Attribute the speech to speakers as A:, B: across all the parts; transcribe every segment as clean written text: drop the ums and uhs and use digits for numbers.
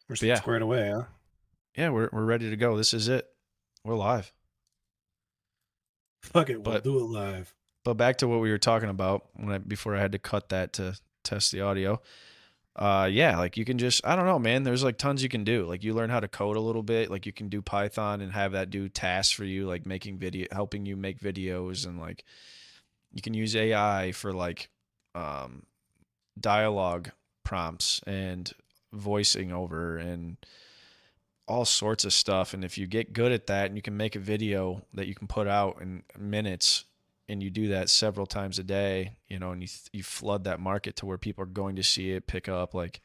A: We're
B: But yeah,
A: squared away, huh?
B: yeah, we're ready to go. This is it. We're live.
A: Fuck it, we'll
B: But
A: do it live.
B: back to what we were talking about before I had to cut that to test the audio. Yeah, like you can just I don't know, man. There's like tons you can do. Like you learn how to code a little bit. Like you can do Python and have that do tasks for you, like helping you make videos, and like you can use AI for like um, dialogue prompts and voicing over and all sorts of stuff. And if you get good at that and you can make a video that you can put out in minutes, and you do that several times a day, and you flood that market to where people are going to see it, pick up. Like,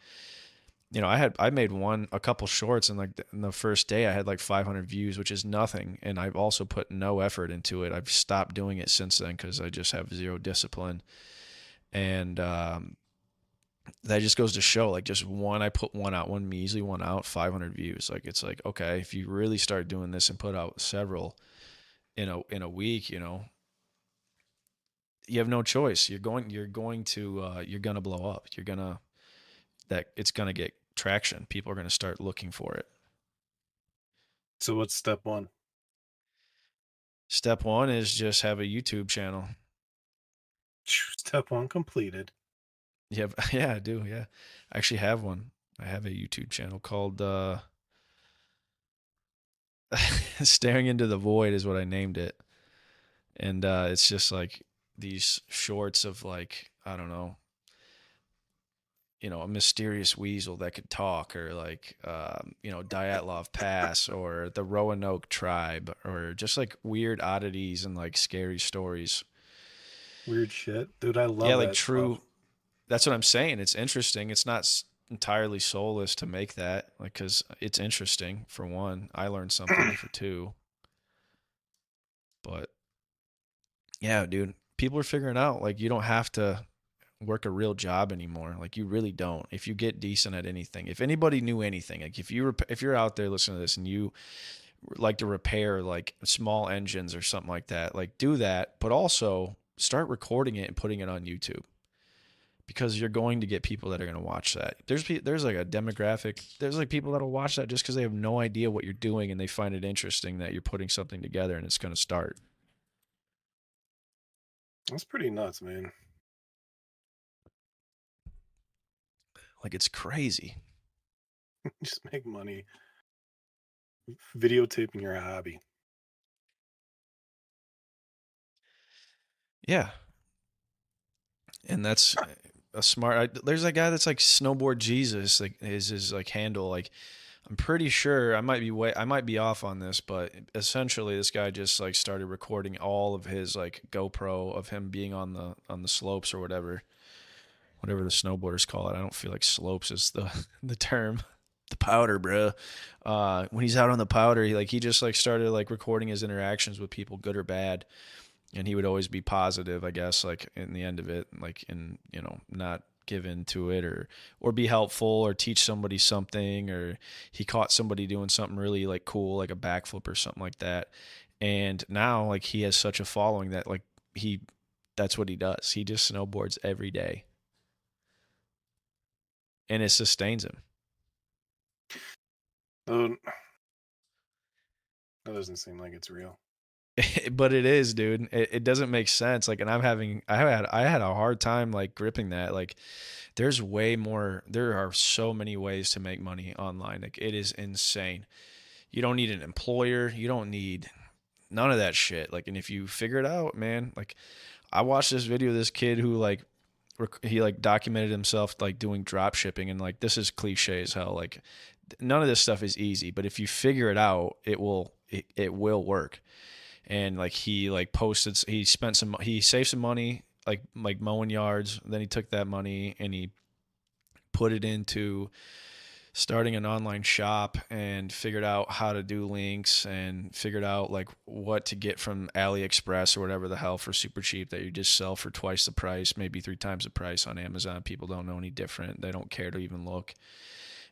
B: I made a couple shorts, and like in the first day I had like 500 views, which is nothing. And I've also put no effort into it. I've stopped doing it since then because I just have zero discipline. And that just goes to show, like, just I put one measly one out, 500 views. Like, it's like, okay, if you really start doing this and put out several in a week, you have no choice. You're gonna blow up. It's gonna get traction. People are gonna start looking for it.
A: So what's step one?
B: Step one is just have a YouTube channel.
A: Step one completed.
B: You have, yeah, I do. Yeah, I actually have one. I have a YouTube channel called Staring into the Void is what I named it. And it's just like these shorts of, like, I don't know, a mysterious weasel that could talk, or like Dyatlov Pass, or the Roanoke tribe, or just like weird oddities and like scary stories.
A: Weird shit. Dude, I
B: Yeah,
A: love
B: like
A: that
B: true.
A: stuff.
B: That's what I'm saying. It's interesting. It's not entirely soulless to make that, like, because it's interesting for one. I learned something for two. But yeah, dude, people are figuring out, like, you don't have to work a real job anymore. Like, you really don't. If you get decent at anything, if anybody knew anything, like, if you're out there listening to this and you like to repair like small engines or something like that, like, do that, but also start recording it and putting it on YouTube, because you're going to get people that are going to watch that. There's like a demographic. There's like people that'll watch that just because they have no idea what you're doing, and they find it interesting that you're putting something together and it's going to start.
A: That's pretty nuts, man.
B: Like, it's crazy.
A: Just make money videotaping your hobby.
B: Yeah, and that's a smart. There's that guy that's like Snowboard Jesus, like his like handle. Like, I'm pretty sure I might be off on this, but essentially this guy just like started recording all of his like GoPro of him being on the slopes or whatever the snowboarders call it. I don't feel like slopes is the the term. The powder, bro. When he's out on the powder, he just like started like recording his interactions with people, good or bad, and he would always be positive, I guess, like in the end of it, like, in, not give in to it, or be helpful, or teach somebody something, or he caught somebody doing something really like cool, like a backflip or something like that. And now, like, he has such a following that, like, he that's what he does. He just snowboards every day, and it sustains him.
A: Oh, that doesn't seem like it's real.
B: But it is, dude. It doesn't make sense. Like, and I had a hard time like gripping that. Like, there are so many ways to make money online. Like, it is insane. You don't need an employer. You don't need none of that shit. Like, and if you figure it out, man, like, I watched this video of this kid who like he like documented himself like doing drop shipping, and like, this is cliche as hell. Like, none of this stuff is easy, but if you figure it out, it will work. And like, he like posted, he saved some money, like mowing yards. Then he took that money and he put it into starting an online shop, and figured out how to do links, and figured out like what to get from AliExpress or whatever the hell for super cheap, that you just sell for twice the price, maybe three times the price on Amazon. People don't know any different. They don't care to even look,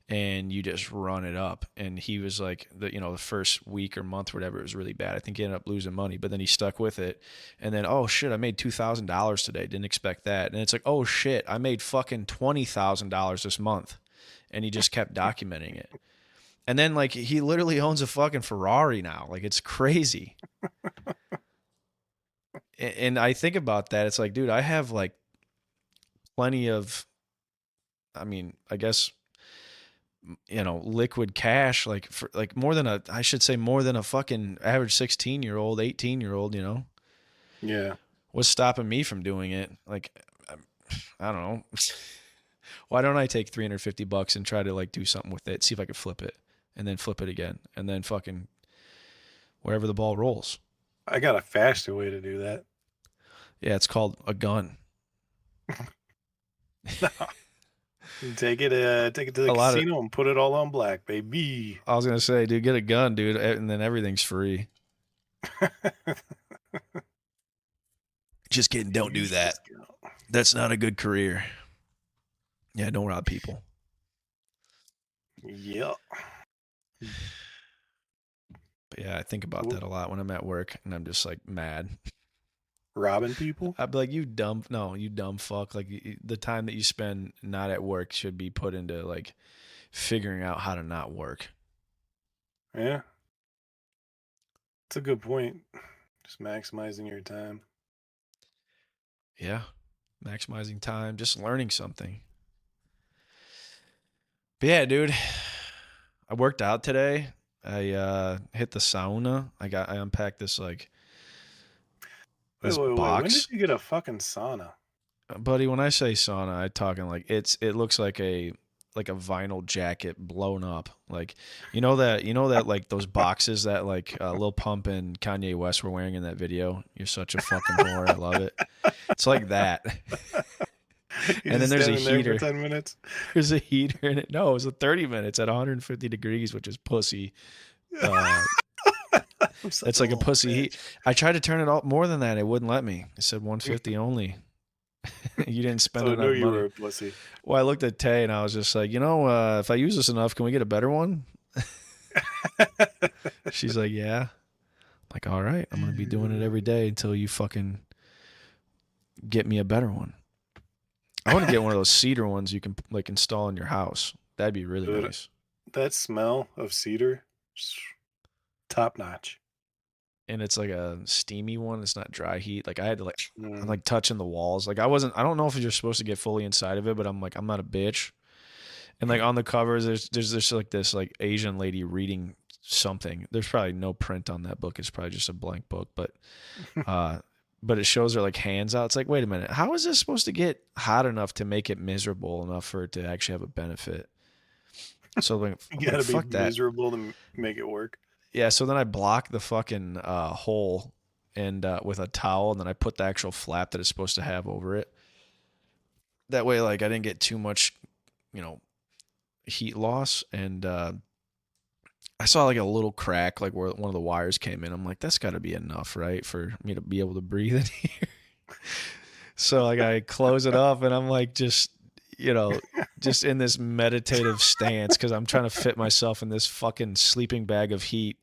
B: and you just run it up. And he was like, the first week or month or whatever, it was really bad. I think he ended up losing money, but then he stuck with it. And then, oh shit, I made $2,000 today. Didn't expect that. And it's like, oh shit, I made fucking $20,000 this month. and he just kept documenting it. And then like he literally owns a fucking Ferrari now. Like it's crazy. And I think about that. It's like, dude, I have like plenty of, I mean, I guess, liquid cash, like for like more than I should say more than a fucking average 16-year-old, 18-year-old.
A: Yeah.
B: What's stopping me from doing it? Like, I don't know. Why don't I take $350 and try to like do something with it, see if I could flip it, and then flip it again, and then fucking wherever the ball rolls.
A: I got a faster way to do that.
B: Yeah, it's called a gun.
A: Take it to the
B: A lot of,
A: casino and put it all on black, baby.
B: I was gonna say, dude, get a gun, dude, and then everything's free. Just kidding. Don't do
A: Use
B: that.
A: discount.
B: That's not a good career. Yeah, don't rob people.
A: Yep.
B: But yeah, I think about that a lot when I'm at work and I'm just like mad.
A: Robbing people?
B: I'd be like, you dumb fuck. Like the time that you spend not at work should be put into like figuring out how to not work.
A: Yeah. It's a good point. Just maximizing your time.
B: Yeah. Maximizing time, just learning something. But yeah, dude, I worked out today. I hit the sauna. I unpacked this like this
A: Wait. When did
B: box.
A: you get a fucking sauna?
B: Buddy, when I say sauna, I'm talking like it looks like a vinyl jacket blown up. Like that like those boxes that like Lil Pump and Kanye West were wearing in that video. You're such a fucking whore. I love it. It's like that.
A: You
B: And then
A: just
B: there's a
A: standing there
B: heater.
A: for 10 minutes?
B: There's a heater in it. No, it was a 30 minutes at 150 degrees, which is pussy. It's like a pussy heat. I tried to turn it off more than that. It wouldn't let me. It said 150 only. You didn't spend
A: So I
B: enough
A: knew you
B: money.
A: were a pussy.
B: Well, I looked at Tay and I was just like, if I use this enough, can we get a better one? She's like, yeah. I'm like, all right, I'm going to be doing it every day until you fucking get me a better one. I want to get one of those cedar ones you can like install in your house. That'd be really
A: Dude,
B: nice.
A: that smell of cedar, top notch.
B: And it's like a steamy one. It's not dry heat. Like I had to I'm
A: Mm.
B: like touching the walls. Like I don't know if you're supposed to get fully inside of it, but I'm like, I'm not a bitch. And like on the covers, there's just like this like Asian lady reading something. There's probably no print on that book. It's probably just a blank book, but it shows her like hands out. It's like, wait a minute, how is this supposed to get hot enough to make it miserable enough for it to actually have a benefit? So like,
A: You gotta be
B: fuck that.
A: miserable to make it work.
B: Yeah, so then I blocked the fucking hole and with a towel, and then I put the actual flap that it's supposed to have over it. That way, like I didn't get too much, heat loss. And I saw like a little crack, like where one of the wires came in. I'm like, that's got to be enough, right, for me to be able to breathe in here. So like I close it up, and I'm like just in this meditative stance because I'm trying to fit myself in this fucking sleeping bag of heat.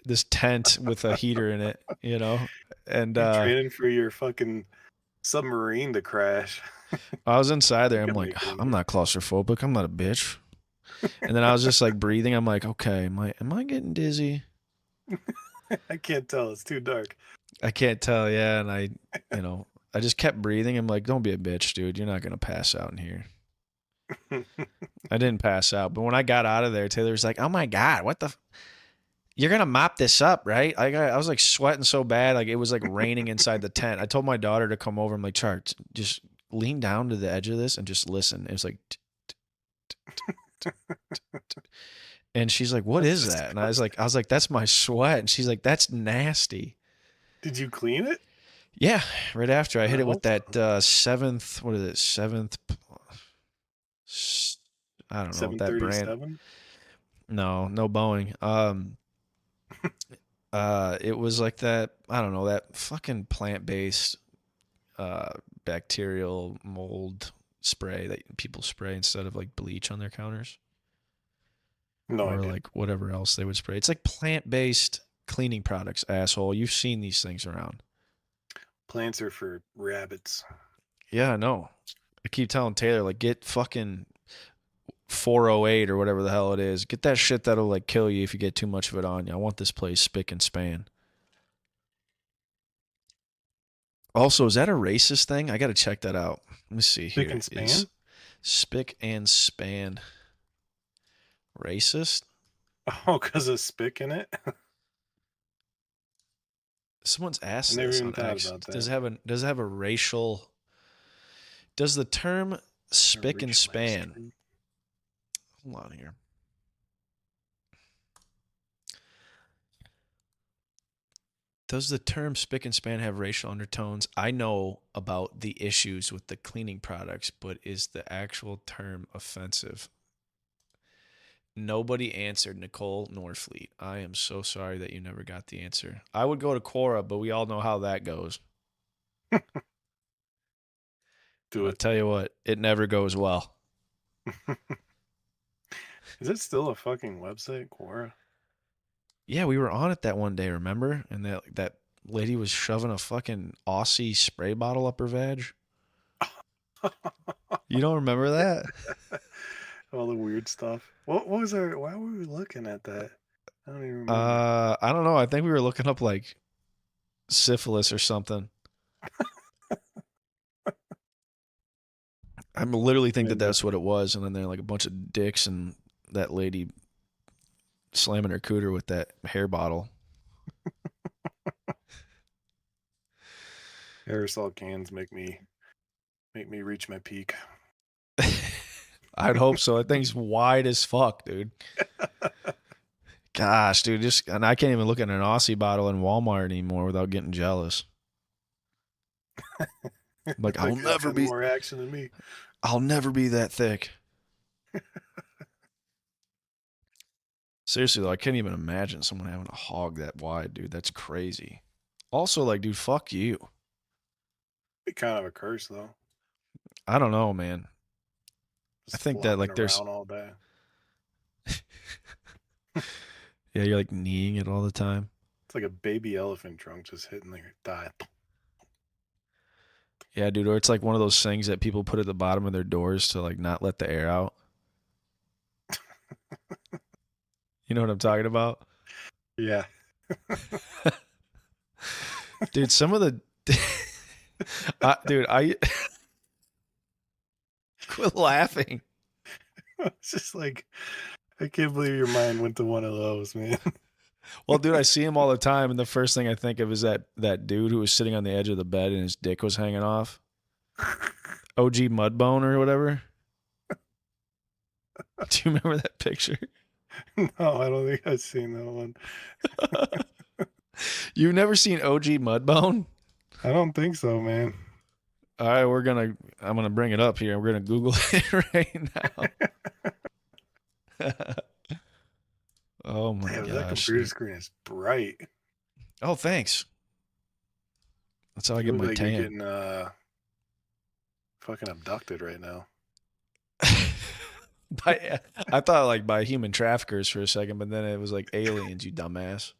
B: This tent with a heater in it, and
A: You're training for your fucking submarine to crash.
B: I was inside there. I'm
A: Gotta
B: like,
A: make it in
B: I'm
A: here.
B: not claustrophobic. I'm not a bitch. And then I was just like breathing. I'm like, okay, am I getting dizzy?
A: I can't tell. It's too dark.
B: I can't tell. Yeah, and I just kept breathing. I'm like, don't be a bitch, dude. You're not gonna pass out in here. I didn't pass out, but when I got out of there, Taylor's like, oh my god, what the. You're gonna mop this up, right? I was like sweating so bad, like it was like raining inside the tent. I told my daughter to come over. I'm like, Char, just lean down to the edge of this and just listen. It was like, and she's like, what is that? And I was like, that's my sweat. And she's like, that's nasty.
A: Did you clean it?
B: Yeah, right after I hit it with
A: Also.
B: that seventh. What is it? Seventh. I don't know that brand.
A: 737?
B: No Boeing. It was like that. I don't know that fucking plant-based bacterial mold spray that people spray instead of like bleach on their counters,
A: No
B: or
A: idea.
B: like whatever else they would spray. It's like plant-based cleaning products, asshole. You've seen these things around.
A: Plants are for rabbits.
B: Yeah, I know. I keep telling Taylor, like, get fucking 408 or whatever the hell it is. Get that shit that'll like kill you if you get too much of it on you. I want this place spick and span. Also, is that a racist thing? I got to check that out. Let me see
A: Pick
B: here.
A: and
B: Is
A: span?
B: spick and span racist?
A: Oh, because of spick in it?
B: Someone's
A: I
B: asked
A: never
B: this
A: even
B: on
A: thought
B: X.
A: about
B: Does
A: that.
B: it have a racial? Does the term
A: A
B: spick and
A: racialized
B: span?
A: term.
B: Hold on here. Does the term spick and span have racial undertones? I know about the issues with the cleaning products, but is the actual term offensive? Nobody answered Nicole Norfleet. I am so sorry that you never got the answer. I would go to Quora, but we all know how that goes.
A: Do
B: And I'll
A: it.
B: tell you what, it never goes well.
A: Is it still a fucking website, Quora?
B: Yeah, we were on it that one day, remember? And that lady was shoving a fucking Aussie spray bottle up her vag. You don't remember that?
A: All the weird stuff. What was our? Why were we looking at that? I don't even remember.
B: I don't know. I think we were looking up like syphilis or something. I literally think that
A: Maybe.
B: that's what it was. And then there are like a bunch of dicks and that lady slamming her cooter with that hair bottle.
A: Aerosol cans make me reach my peak.
B: I'd hope so. That thing's wide as fuck, dude. Gosh, dude, just and I can't even look at an Aussie bottle in Walmart anymore without getting jealous. Like
A: That guy's got more action than me.
B: I'll never be that thick. Seriously though, I can't even imagine someone having a hog that wide, dude. That's crazy. Also, like, dude, fuck you.
A: Be kind of a curse though.
B: I don't know, man. I
A: Just
B: think that
A: flopping
B: like there's
A: around all day.
B: yeah, you're like kneeing it all the time.
A: It's like a baby elephant trunk just hitting your thigh.
B: Yeah, dude, or it's like one of those things that people put at the bottom of their doors to like not let the air out. You know what I'm talking about?
A: Yeah.
B: Dude, some of the dude, I quit laughing.
A: It's just like I can't believe your mind went to one of those, man.
B: Well, dude, I see him all the time, and the first thing I think of is that dude who was sitting on the edge of the bed and his dick was hanging off. OG Mudbone or whatever. Do you remember that picture?
A: No, I don't think I've seen that one.
B: You've never seen OG Mudbone?
A: I don't think so, man.
B: All right, I'm gonna bring it up here. We're gonna Google it right now. Oh my
A: Damn, that
B: gosh,
A: computer
B: dude.
A: screen is bright.
B: Oh, thanks. That's how I
A: You
B: get
A: look
B: my
A: like you're
B: tan.
A: getting fucking abducted right now.
B: I thought like by human traffickers for a second, but then it was like aliens, you dumbass.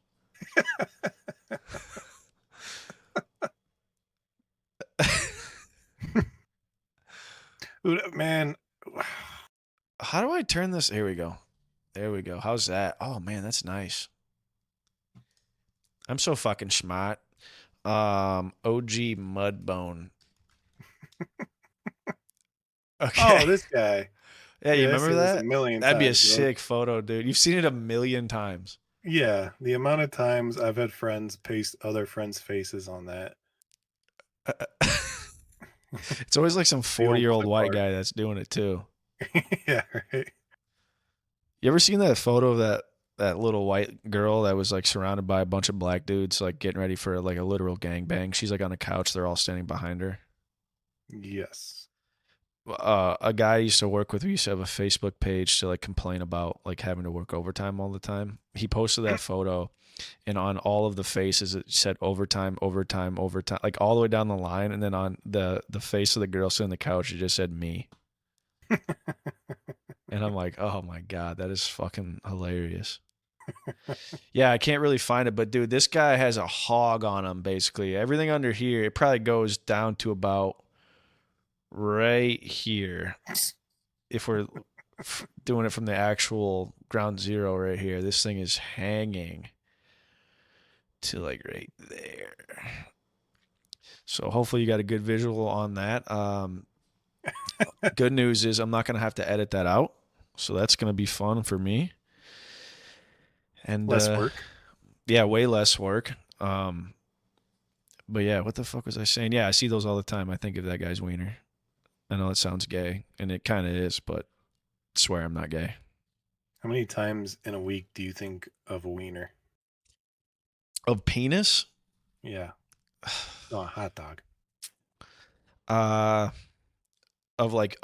A: Dude, man,
B: How do I turn this? Here we go. There we go. How's that? Oh man, that's nice. I'm so fucking smart. OG Mudbone.
A: oh,
B: Okay.
A: this guy.
B: Yeah, you
A: Yeah, I've
B: remember
A: seen this a
B: that?
A: million
B: That'd be a
A: times, bro.
B: sick photo, dude. You've seen it a million times.
A: Yeah, the amount of times I've had friends paste other friends' faces on that.
B: It's always like some
A: The old
B: 40-year-old
A: clip
B: white
A: art.
B: guy that's doing it too.
A: Yeah, right.
B: You ever seen that photo of that little white girl that was like surrounded by a bunch of black dudes like getting ready for like a literal gangbang? She's like on a couch, they're all standing behind her.
A: Yes.
B: A guy I used to work with, we used to have a Facebook page to like complain about like having to work overtime all the time. He posted that photo, and on all of the faces it said overtime, overtime, overtime, like all the way down the line. And then on the face of the girl sitting on the couch, it just said me. And I'm like, oh my god, that is fucking hilarious. Yeah, I can't really find it, but dude, this guy has a hog on him. Basically, everything under here, it probably goes down to about right here. If we're doing it from the actual ground zero right here, this thing is hanging to like right there. So hopefully you got a good visual on that. Good news is I'm not going to have to edit that out. So that's going to be fun for me. And
A: Less work.
B: yeah, way less work. But yeah, what the fuck was I saying? Yeah, I see those all the time. I think of that guy's wiener. I know it sounds gay, and it kind of is, but I swear I'm not gay.
A: How many times in a week do you think of a wiener?
B: Of penis?
A: Yeah. No, a hot dog.
B: Uh, of like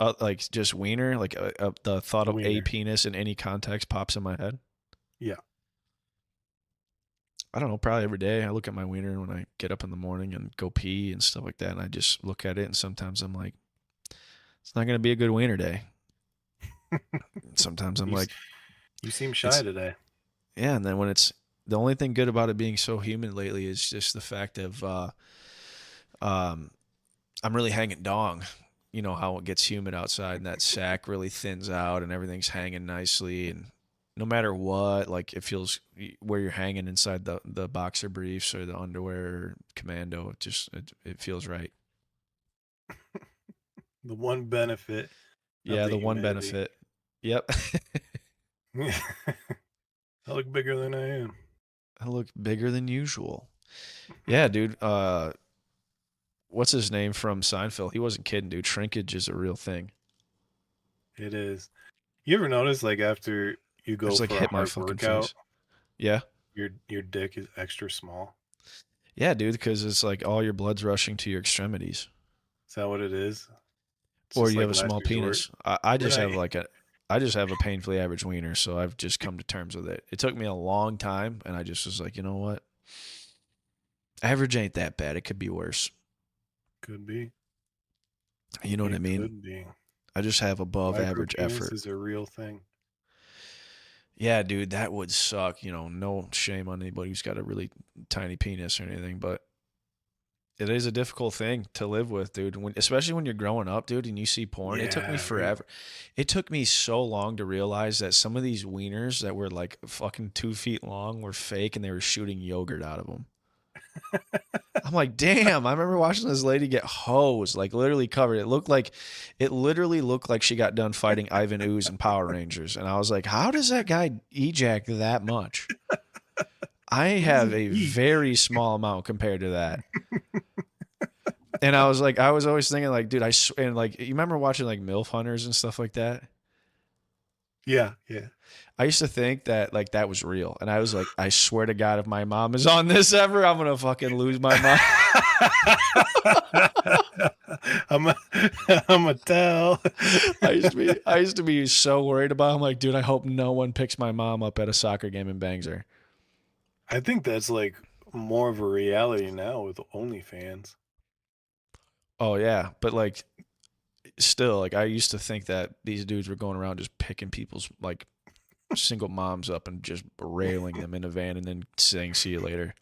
B: just wiener, like the thought of a
A: Wiener.
B: penis in any context pops in my head.
A: Yeah.
B: I don't know, probably every day. I look at my wiener when I get up in the morning and go pee and stuff like that, and I just look at it, and sometimes I'm like, it's not gonna be a good wiener day. Sometimes I'm
A: You
B: like,
A: you seem shy
B: it's
A: today.
B: yeah, and then when it's the only thing good about it being so humid lately is just the fact of um I'm really hanging dong. You know how it gets humid outside and that sack really thins out and everything's hanging nicely, and no matter what, like it feels where you're hanging inside the boxer briefs or the underwear or commando, it feels right.
A: The one benefit of
B: Yeah,
A: the
B: the one
A: humidity.
B: benefit. Yep.
A: I look bigger than I am.
B: I look bigger than usual. Yeah, dude. What's his name from Seinfeld? He wasn't kidding, dude. Shrinkage is a real thing.
A: It is. You ever notice like after you
B: I
A: go
B: just like
A: for a
B: hit my
A: hard
B: fucking
A: workout,
B: face. Yeah.
A: your dick is extra small?
B: Yeah, dude, because it's like all your blood's rushing to your extremities.
A: Is that what it is? It's
B: Or
A: just
B: you have
A: like
B: a
A: last
B: small
A: resort.
B: penis. I
A: We're
B: just
A: not
B: have I just have a painfully average wiener, so I've just come to terms with it. It took me a long time, and I just was like, you know what? Average ain't that bad. It could be worse.
A: could be.
B: You know what I
A: It
B: mean?
A: could be.
B: I just have above
A: Micro
B: average
A: penis
B: effort.
A: is a real thing.
B: Yeah, dude, that would suck. No shame on anybody who's got a really tiny penis or anything, but it is a difficult thing to live with, dude. Especially when you're growing up, dude, and you see porn. It took me
A: Yeah, right.
B: forever. It took me so long to realize that some of these wieners that were like fucking 2 feet long were fake, and they were shooting yogurt out of them. I'm like, damn. I remember watching this lady get hosed, like literally covered. It literally looked like she got done fighting Ivan Ooze in Power Rangers, and I was like, how does that guy ejac that much? I
A: What does
B: have
A: he
B: a
A: eat?
B: very small amount compared to that. And I was like, I was always thinking, like, dude, and like, you remember watching like MILF Hunters and stuff like that?
A: Yeah, yeah.
B: I used to think that like that was real, and I was like, I swear to God, if my mom is on this ever, I'm gonna fucking lose my mind.
A: I'm a, I'm a tell.
B: I used to be so worried about. I'm like, dude, I hope no one picks my mom up at a soccer game and bangs her.
A: I think that's like more of a reality now with OnlyFans.
B: Oh yeah, but like, still, like, I used to think that these dudes were going around just picking people's like single moms up and just railing them in a van and then saying, "See you later."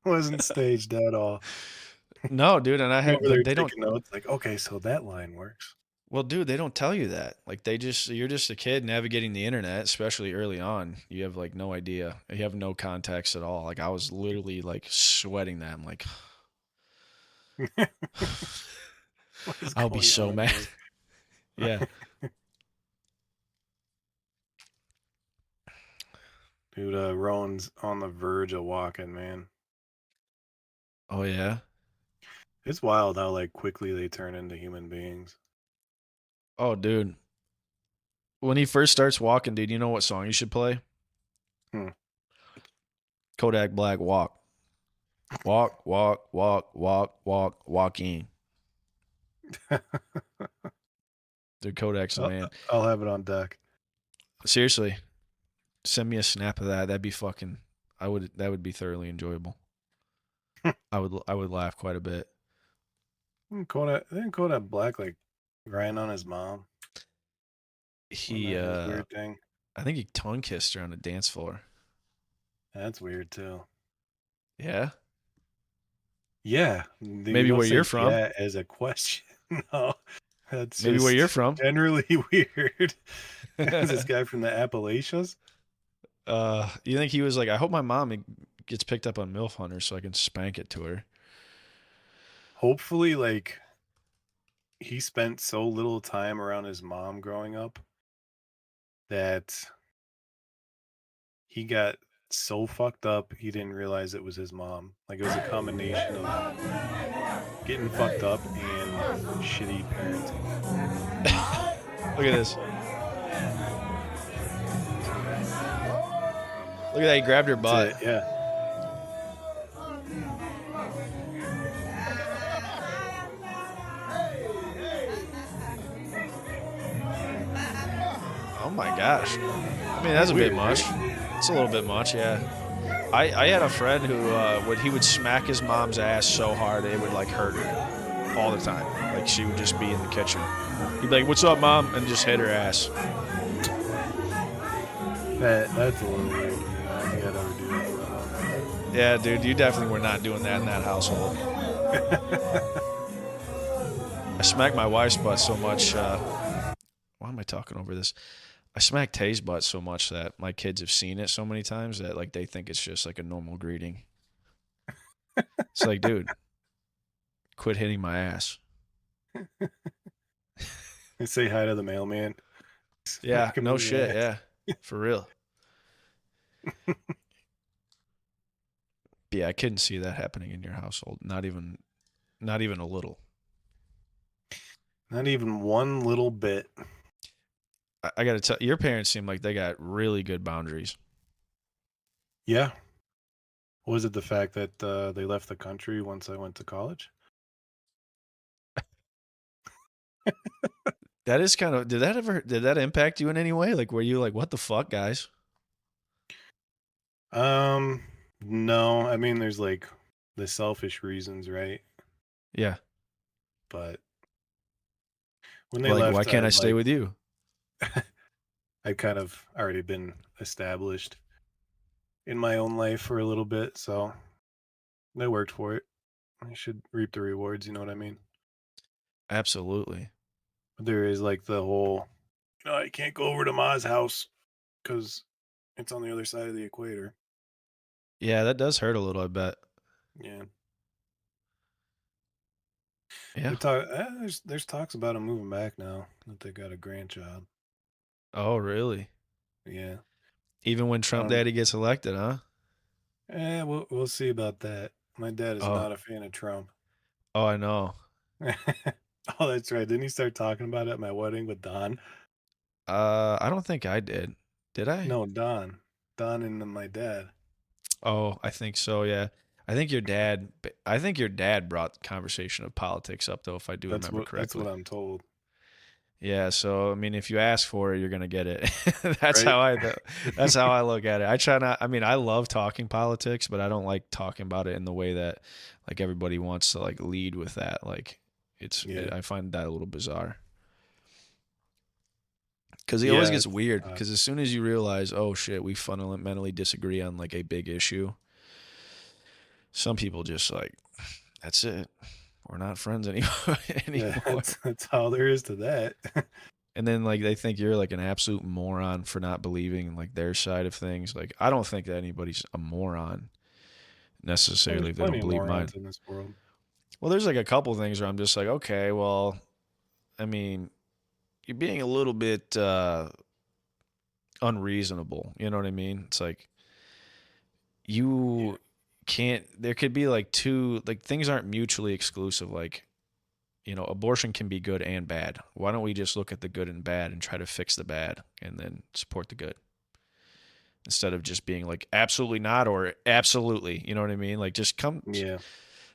A: Wasn't staged at all.
B: No, dude, and I
A: You
B: had
A: over there
B: they don't.
A: taking notes, like, okay, so that line works.
B: Well, dude, they don't tell you that. Like you're just a kid navigating the internet, especially early on. You have like no idea. You have no context at all. Like I was literally like sweating that. I'm like,
A: What is
B: I'll be
A: going
B: so
A: on
B: mad.
A: here?
B: Yeah.
A: Dude, Rowan's on the verge of walking, man.
B: Oh yeah.
A: It's wild how like quickly they turn into human beings.
B: Oh dude. When he first starts walking, dude, you know what song you should play?
A: Hmm.
B: Kodak Black Walk. Walk, walk, walk, walk, walk, walking. Dude, Kodak's the
A: I'll,
B: man.
A: I'll have it on deck.
B: Seriously, send me a snap of that. That'd be fucking. That would be thoroughly enjoyable. I would laugh quite a bit.
A: Didn't Kodak Black like grind on his mom? Wasn't
B: He
A: that his weird thing?
B: I think he tongue kissed her on the dance floor.
A: That's weird too.
B: Yeah.
A: Yeah, you
B: Maybe
A: don't
B: where
A: say
B: you're from.
A: yeah as a question. No, that's
B: Maybe where you're
A: just
B: from.
A: generally weird. Is this guy from the Appalachians?
B: You think he was like, I hope my mom gets picked up on MILF Hunter so I can spank it to her.
A: Hopefully, like, he spent so little time around his mom growing up that he got so fucked up he didn't realize it was his mom. Like, it was a combination of getting fucked up and shitty parenting.
B: Look at this. Look at that. He grabbed her
A: That's
B: butt.
A: it. Yeah.
B: Oh my gosh. I mean,
A: He's
B: that's a bit
A: weird, right?
B: much. It's a little bit much, yeah. I had a friend who he would smack his mom's ass so hard it would like hurt her all the time. Like she would just be in the kitchen. He'd be like, "What's up, mom?" and just hit her ass.
A: That's a little weird to me. I don't think I'd ever do that to my mom.
B: Yeah, dude, you definitely were not doing that in that household. I smacked my wife's butt so much. Why am I talking over this? I smacked Tay's butt so much that my kids have seen it so many times that like they think it's just like a normal greeting. It's like, dude, quit hitting my ass.
A: I say hi to the mailman.
B: Yeah,
A: Smack him
B: no
A: in the
B: shit.
A: ass.
B: Yeah, for real. But yeah, I couldn't see that happening in your household. Not even a little.
A: Not even one little bit.
B: I got to tell your parents seem like they got really good boundaries.
A: Yeah. Was it the fact that they left the country once I went to college?
B: That is kind of did that impact you in any way? Like were you like what the fuck, guys?
A: Um, no. I mean, there's like the selfish reasons, right?
B: Yeah.
A: But when they
B: Like why
A: left,
B: can't I stay with you?
A: I'd kind of already been established in my own life for a little bit, so they worked for it. I should reap the rewards, you know what I mean?
B: Absolutely.
A: But there is like the whole, no, I can't go over to Ma's house because it's on the other side of the equator.
B: Yeah, that does hurt a little, I bet.
A: Yeah.
B: Yeah.
A: There's talks about them moving back now that they got a grandchild.
B: Oh, really?
A: Yeah.
B: Even when
A: I
B: Trump
A: don't.
B: daddy gets elected, huh?
A: We'll see about that. My dad is
B: Oh.
A: not a fan of Trump.
B: Oh, I know.
A: Oh, that's right. Didn't he start talking about it at my wedding with Don?
B: I don't think I did. Did I?
A: No, Don. Don and my dad.
B: Oh, I think so, yeah. I think your dad brought the conversation of politics up though if I do remember
A: That's what
B: correctly.
A: I'm told.
B: Yeah, so I mean if you ask for it, you're going to get it. That's
A: Right?
B: how I that's how I look at it. I try not I mean I love talking politics, but I don't like talking about it in the way that like everybody wants to like lead with that. Like
A: Yeah.
B: I find that a little bizarre. Because it always
A: Yeah,
B: gets
A: it's
B: weird.
A: odd.
B: Because as soon as you realize, oh shit, we fundamentally disagree on like a big issue, some people just like, that's it. We're not friends anymore.
A: Yeah,
B: anymore.
A: that's all there is to that.
B: And then like they think you're like an absolute moron for not believing like their side of things. Like I don't think that anybody's a moron
A: Well, there's
B: necessarily if they
A: plenty
B: don't
A: of
B: believe mine.
A: morons in this world.
B: Well, there's like a couple things where I'm just like, okay, well, I mean, you're being a little bit unreasonable. You know what I mean? It's like
A: Yeah.
B: you can't there could be like two like things aren't mutually exclusive like abortion can be good and bad. Why don't we just look at the good and bad and try to fix the bad and then support the good instead of just being like absolutely not or absolutely, you know what I mean? Like just come
A: Yeah.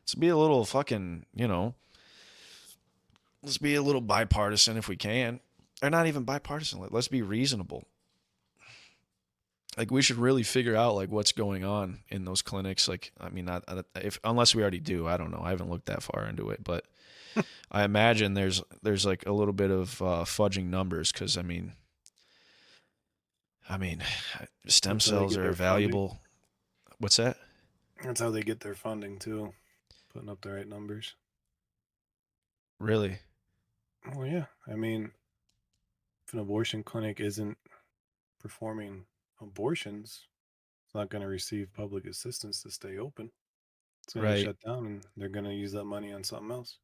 B: let's be a little fucking, let's be a little bipartisan if we can. Or not even bipartisan. Let's be reasonable. Like we should really figure out like what's going on in those clinics. Like I mean, not if unless we already do. I don't know. I haven't looked that far into it, but I imagine there's like a little bit of fudging numbers because I mean, stem
A: That's how they
B: cells
A: get
B: are
A: their funding.
B: valuable. What's that?
A: That's how they get their funding too. putting up the right numbers.
B: Really?
A: Well, yeah. I mean, if an abortion clinic isn't performing abortions, it's not going to receive public assistance to stay open. It's going to get
B: Right.
A: shut down, and they're going to use that money on something else.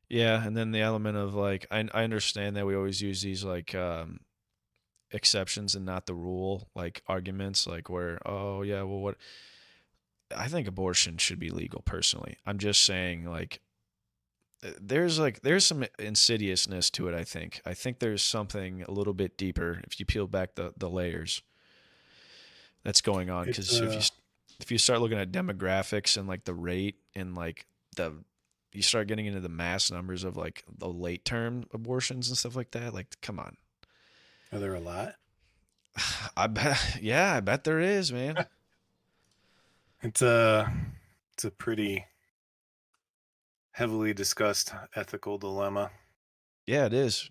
B: Yeah, and then the element of like I understand that we always use these like exceptions and not the rule like arguments like where oh yeah well what I think abortion should be legal personally. I'm just saying there's some insidiousness to it. I think there's something a little bit deeper if you peel back the layers that's going on
A: It's
B: because if you start looking at demographics and like the rate and like the you start getting into the mass numbers of like the late term abortions and stuff like that, like come on.
A: are there a lot?
B: I bet yeah, I bet there is, man.
A: It's a it's a pretty heavily discussed ethical dilemma.
B: Yeah, it is.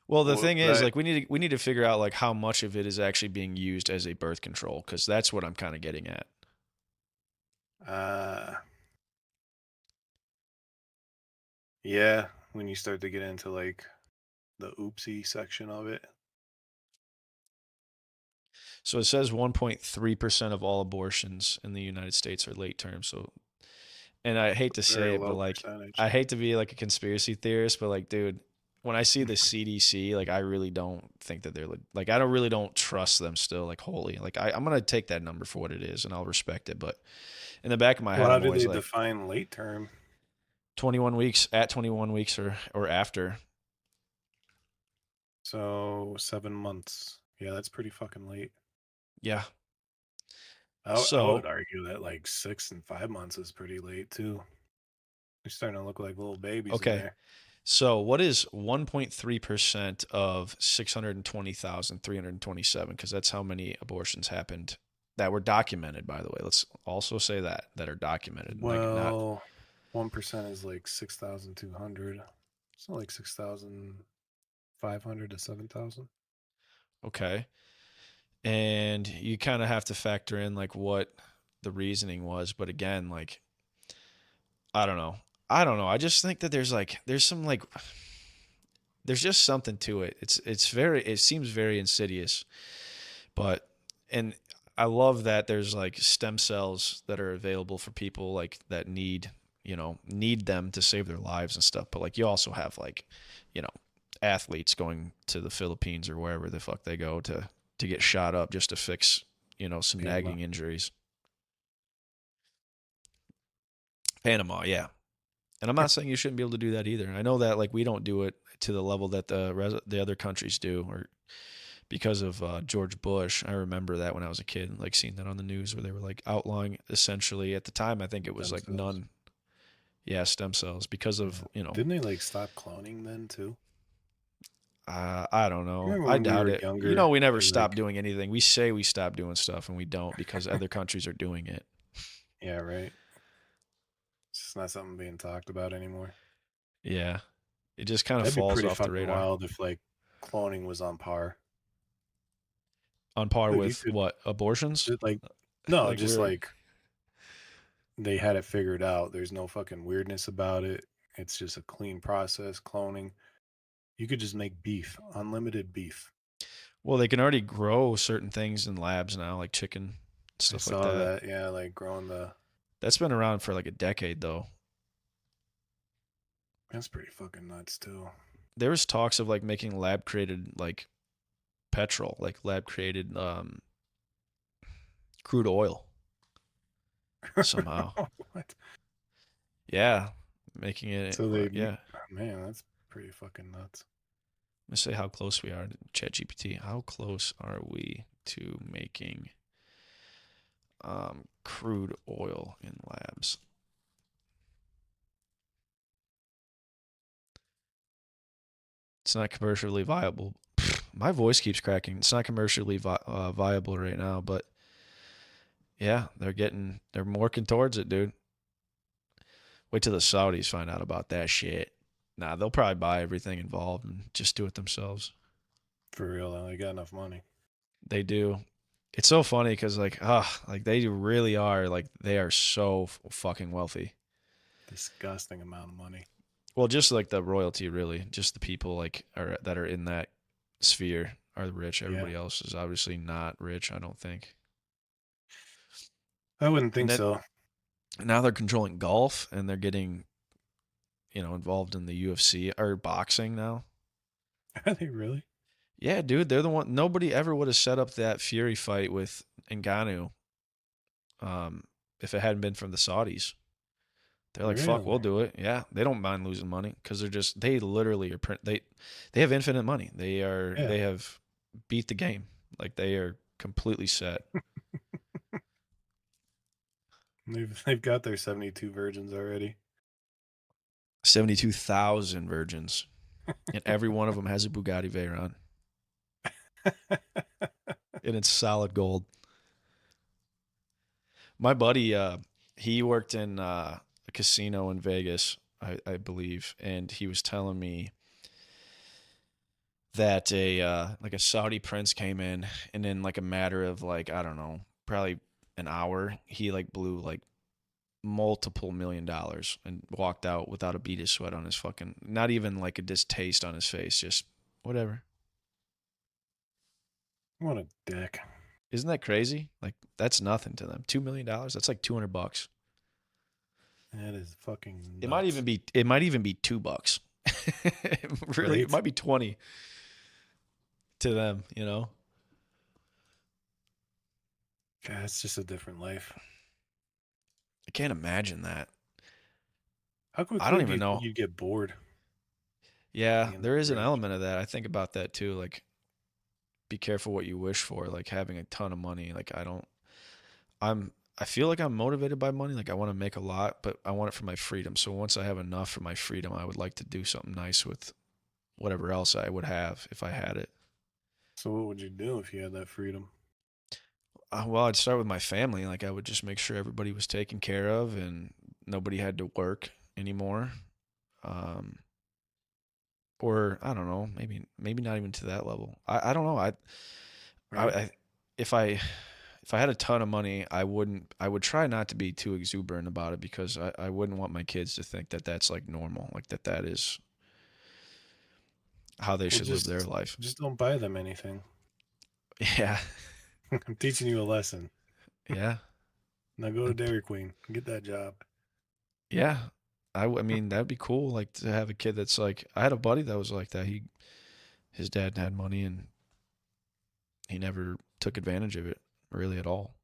B: Well, the
A: Well,
B: thing is,
A: but
B: like, we need to figure out like how much of it is actually being used as a birth control, because that's what I'm kind of getting at.
A: uh, yeah, when you start to get into like the oopsie section of it,
B: So it says 1.3% of all abortions in the United States are late term. So, and I hate to
A: very
B: say it, but
A: low
B: like,
A: percentage.
B: I hate to be like a conspiracy theorist, but like, dude, when I see the CDC, like, I really don't think that they're like, I don't really don't trust them still, like, wholly. Like, I'm gonna take that number for what it is, and I'll respect it. But in the back of my
A: Well,
B: head,
A: how
B: I'm
A: do
B: always
A: they
B: like,
A: define late term?
B: 21 weeks at 21 weeks or after.
A: So 7 months. Yeah, that's pretty fucking late.
B: Yeah.
A: I would
B: So
A: argue that like 6 and 5 months is pretty late too. They're starting to look like little babies in
B: okay.
A: there.
B: So what is 1.3% of 620,327? Because that's how many abortions happened that were documented, by the way. Let's also say that are documented. Like not
A: Well, 1% is like 6,200. It's not like 6,500 to 7,000.
B: okay. And you kind of have to factor in like what the reasoning was. But again, like I don't know. I don't know. I just think that there's some like there's just something to it. It seems very insidious. But and I love that there's like stem cells that are available for people like that need them to save their lives and stuff. But like you also have like, you know, athletes going to the Philippines or wherever the fuck they go to get shot up just to fix, some
A: Panama.
B: nagging injuries. Panama, yeah. And I'm not saying you shouldn't be able to do that either. I know that like we don't do it to the level that the other countries do, or because of George Bush. I remember that when I was a kid, like seeing that on the news where they were like outlawing essentially at the time. I think it was
A: Stem
B: like
A: cells.
B: none. Yeah, stem cells because of
A: Yeah. Didn't they like stop cloning then too?
B: I don't know.
A: Remember
B: I
A: when we
B: doubt
A: were
B: it.
A: younger,
B: We never
A: they
B: stop
A: like,
B: doing anything. We say we stop doing stuff and we don't because other countries are doing it.
A: yeah, right. It's just not something being talked about anymore.
B: Yeah, it just kind of
A: That'd be
B: falls
A: pretty
B: off the
A: fucking
B: radar.
A: wild if like cloning was on par.
B: On par
A: Dude, you
B: with
A: could
B: what abortions?
A: just like no,
B: Like
A: just
B: we're
A: like they had it figured out. There's no fucking weirdness about it. It's just a clean process, cloning. You could just make beef, unlimited beef.
B: well, they can already grow certain things in labs now, like chicken,
A: I
B: stuff like
A: saw
B: that.
A: that. Yeah, like growing the.
B: That's been around for like a decade though.
A: That's pretty fucking nuts too.
B: There was talks of like making lab created like petrol, like lab created crude oil somehow.
A: What?
B: Yeah, making it.
A: So they,
B: Yeah,
A: man, that's pretty fucking nuts.
B: let me say how close we are to ChatGPT. How close are we to making crude oil in labs? It's not commercially viable. My voice keeps cracking. It's not commercially viable right now, but yeah, they're working towards it, dude. Wait till the Saudis find out about that shit. Nah, they'll probably buy everything involved and just do it themselves.
A: For real, though, they got enough money.
B: They do. It's so funny because like they really are like they are so fucking wealthy.
A: Disgusting amount of money.
B: Well, just like the royalty, really, just the people like are that are in that sphere are rich.
A: Yeah,
B: Everybody else is obviously not rich, I don't think.
A: I wouldn't
B: And
A: think
B: then
A: so.
B: now they're controlling golf and they're getting, involved in the UFC or boxing now.
A: Are they really?
B: Yeah, dude, they're the one. Nobody ever would have set up that Fury fight with Ngannou, um, if it hadn't been from the Saudis. They're like, fuck,
A: Really?
B: we'll do it. Yeah, they don't mind losing money because they literally are they have infinite money.
A: Yeah.
B: They have beat the game. Like they are completely set.
A: They've got their 72 virgins already.
B: 72,000 virgins, and every one of them has a Bugatti Veyron, and it's solid gold. My buddy, he worked in a casino in Vegas, I believe, and he was telling me that a Saudi prince came in, and in like a matter of like I don't know, probably an hour, he like blew like multiple $1 million and walked out without a bead of sweat on his fucking, not even like a distaste on his face, just whatever.
A: What a dick.
B: Isn't that crazy? Like that's nothing to them. $2 million, that's like $200.
A: That is fucking
B: It might
A: nuts.
B: even be $2. Really, it
A: Right?
B: might be 20 to them.
A: God, it's just a different life.
B: I can't imagine that.
A: How
B: I don't
A: quickly do
B: even
A: you think
B: know.
A: you'd get bored
B: Yeah,
A: being
B: there
A: that
B: is an
A: rich?
B: element of that. I think about that too. Like, be careful what you wish for. Like having a ton of money. Like I feel like I'm motivated by money. Like I want to make a lot, but I want it for my freedom. So once I have enough for my freedom, I would like to do something nice with whatever else I would have if I had it.
A: So what would you do if you had that freedom?
B: Well, I'd start with my family. Like I would just make sure everybody was taken care of and nobody had to work anymore. Um, or I don't know, maybe not even to that level. I don't know.
A: Right?
B: I if I if I had a ton of money, I would try not to be too exuberant about it because I wouldn't want my kids to think that that's like normal, like that is how they
A: Well,
B: should live their
A: just
B: life.
A: just don't buy them anything.
B: Yeah.
A: I'm teaching you a lesson.
B: Yeah.
A: Now go to Dairy Queen and get that job.
B: Yeah. I mean, that'd be cool. Like to have a kid that's like, I had a buddy that was like that. His dad had money and he never took advantage of it really at all.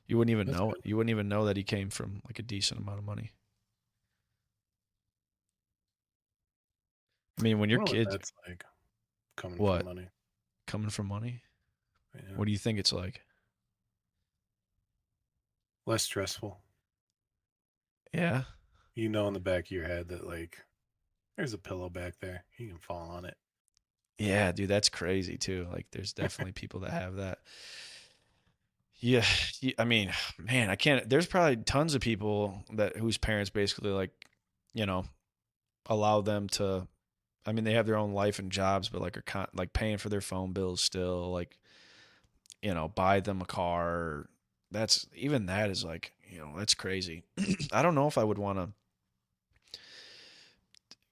B: You wouldn't even
A: That's
B: know it.
A: good.
B: You wouldn't even know that he came from like a decent amount of money. I mean, when
A: I
B: your
A: wonder what
B: kids,
A: that's like coming from
B: what,
A: money.
B: coming from money?
A: Yeah.
B: What do you think it's like?
A: Less stressful.
B: Yeah.
A: You know in the back of your head that like there's a pillow back there. You can fall on it.
B: Yeah, dude, that's crazy too. Like there's definitely people that have that. Yeah, I mean, man, I can't. There's probably tons of people that whose parents basically like, you know, allow them to. I mean, they have their own life and jobs, but like like paying for their phone bills still, like buy them a car. That's even that is like, that's crazy. I don't know if I would want to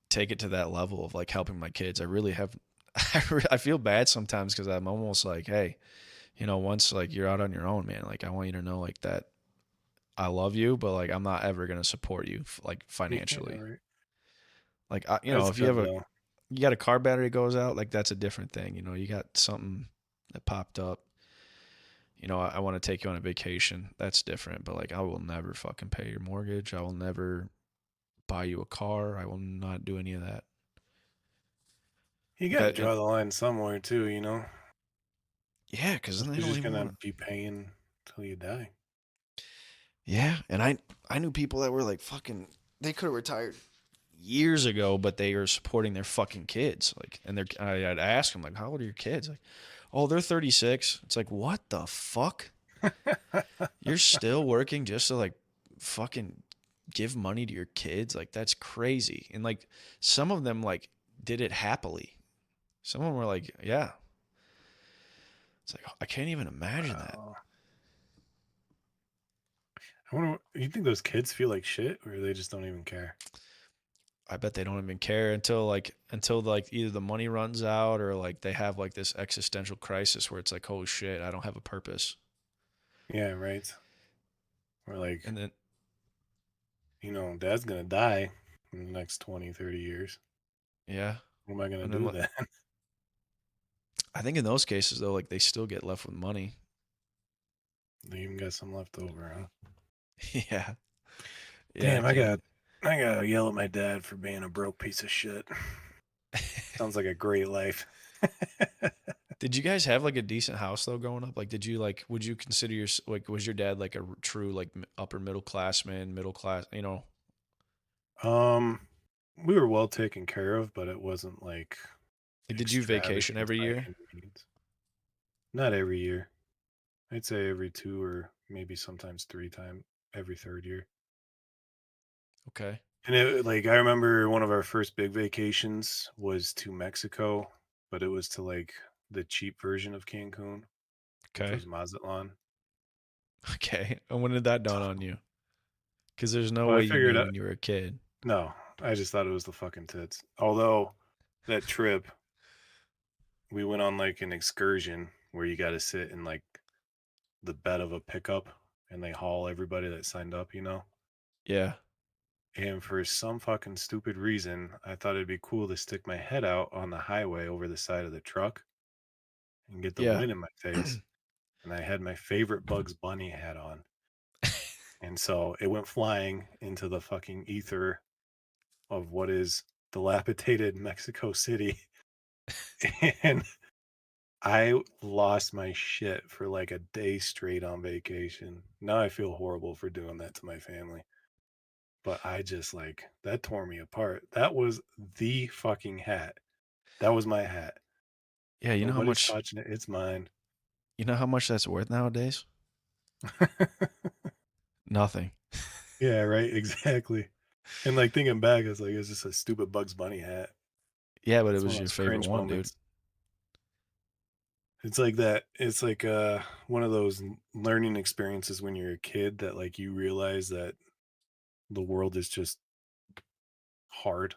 B: take it to that level of like helping my kids. I really have. I feel bad sometimes because I'm almost like, hey, once like you're out on your own, man, like I want you to know like that I love you, but like I'm not ever gonna support you like
A: Yeah,
B: financially.
A: right.
B: Like
A: That's
B: if you
A: good
B: have
A: though.
B: you got a car battery goes out, like that's a different thing. You got something that popped up. I want to take you on a vacation. That's different. But like I will never fucking pay your mortgage. I will never buy you a car. I will not do any of that.
A: You
B: Like
A: got to draw the line somewhere too, you know.
B: yeah, because then they
A: You're
B: don't
A: just
B: even
A: gonna
B: want to.
A: be paying till you die.
B: Yeah, and I knew people that were like fucking. They could have retired years ago, but they are supporting their fucking kids. Like, and I'd ask them like, "How old are your kids?" Like, "Oh, they're 36." It's like, what the fuck? You're still working just to like fucking give money to your kids? Like, that's crazy. And like, some of them like did it happily. Some of them were like, "Yeah." It's like I can't even imagine that.
A: Wow. I wonder, you think those kids feel like shit, or they just don't even care?
B: I bet they don't even care until either the money runs out or like they have like this existential crisis where it's like, oh shit, I don't have a purpose.
A: Yeah, right. Or like,
B: And then
A: dad's gonna die in the next 20, 30 years.
B: yeah.
A: What am I gonna
B: And then
A: do then?
B: I think in those cases though, like they still get left with money.
A: They even got some left over, huh?
B: Yeah. Yeah,
A: Damn, I
B: dude.
A: got I gotta yell at my dad for being a broke piece of shit. Sounds like a great life.
B: Did you guys have like a decent house though growing up? Like, did you like, would you consider your, like, was your dad like a true like upper middle class man, middle class, you know?
A: um, we were well taken care of, but it wasn't like
B: Like, did you vacation
A: extravagant
B: every
A: by
B: year?
A: any means. Not every year. I'd say every 2 or maybe sometimes 3 times every 3rd year.
B: Okay.
A: And like I remember one of our first big vacations was to Mexico, but it was to like the cheap version of Cancun, which
B: Okay.
A: was Mazatlan.
B: Okay. And when did that dawn on you? Because there's no
A: Well, I
B: way you
A: figured
B: knew
A: out
B: when you were a kid.
A: no, I just thought it was the fucking tits. Although that trip, we went on like an excursion where you got to sit in like the bed of a pickup and they haul everybody that signed up.
B: Yeah.
A: And for some fucking stupid reason, I thought it'd be cool to stick my head out on the highway over the side of the truck and get the
B: Yeah.
A: wind in my face. And I had my favorite Bugs Bunny hat on. And so it went flying into the fucking ether of what is dilapidated Mexico City. And I lost my shit for like a day straight on vacation. Now I feel horrible for doing that to my family. But I just like that tore me apart. That was the fucking hat. That was my hat.
B: Yeah.
A: Nobody's touching it. It's mine.
B: You know how much that's worth nowadays? Nothing.
A: Yeah, right. Exactly. And like thinking back, it's like it's just a stupid Bugs Bunny hat.
B: Yeah, but it
A: It's one
B: was
A: of
B: your
A: those
B: favorite
A: cringe
B: one, dude.
A: moments. It's like that. It's like one of those learning experiences when you're a kid that like you realize that the world is just hard.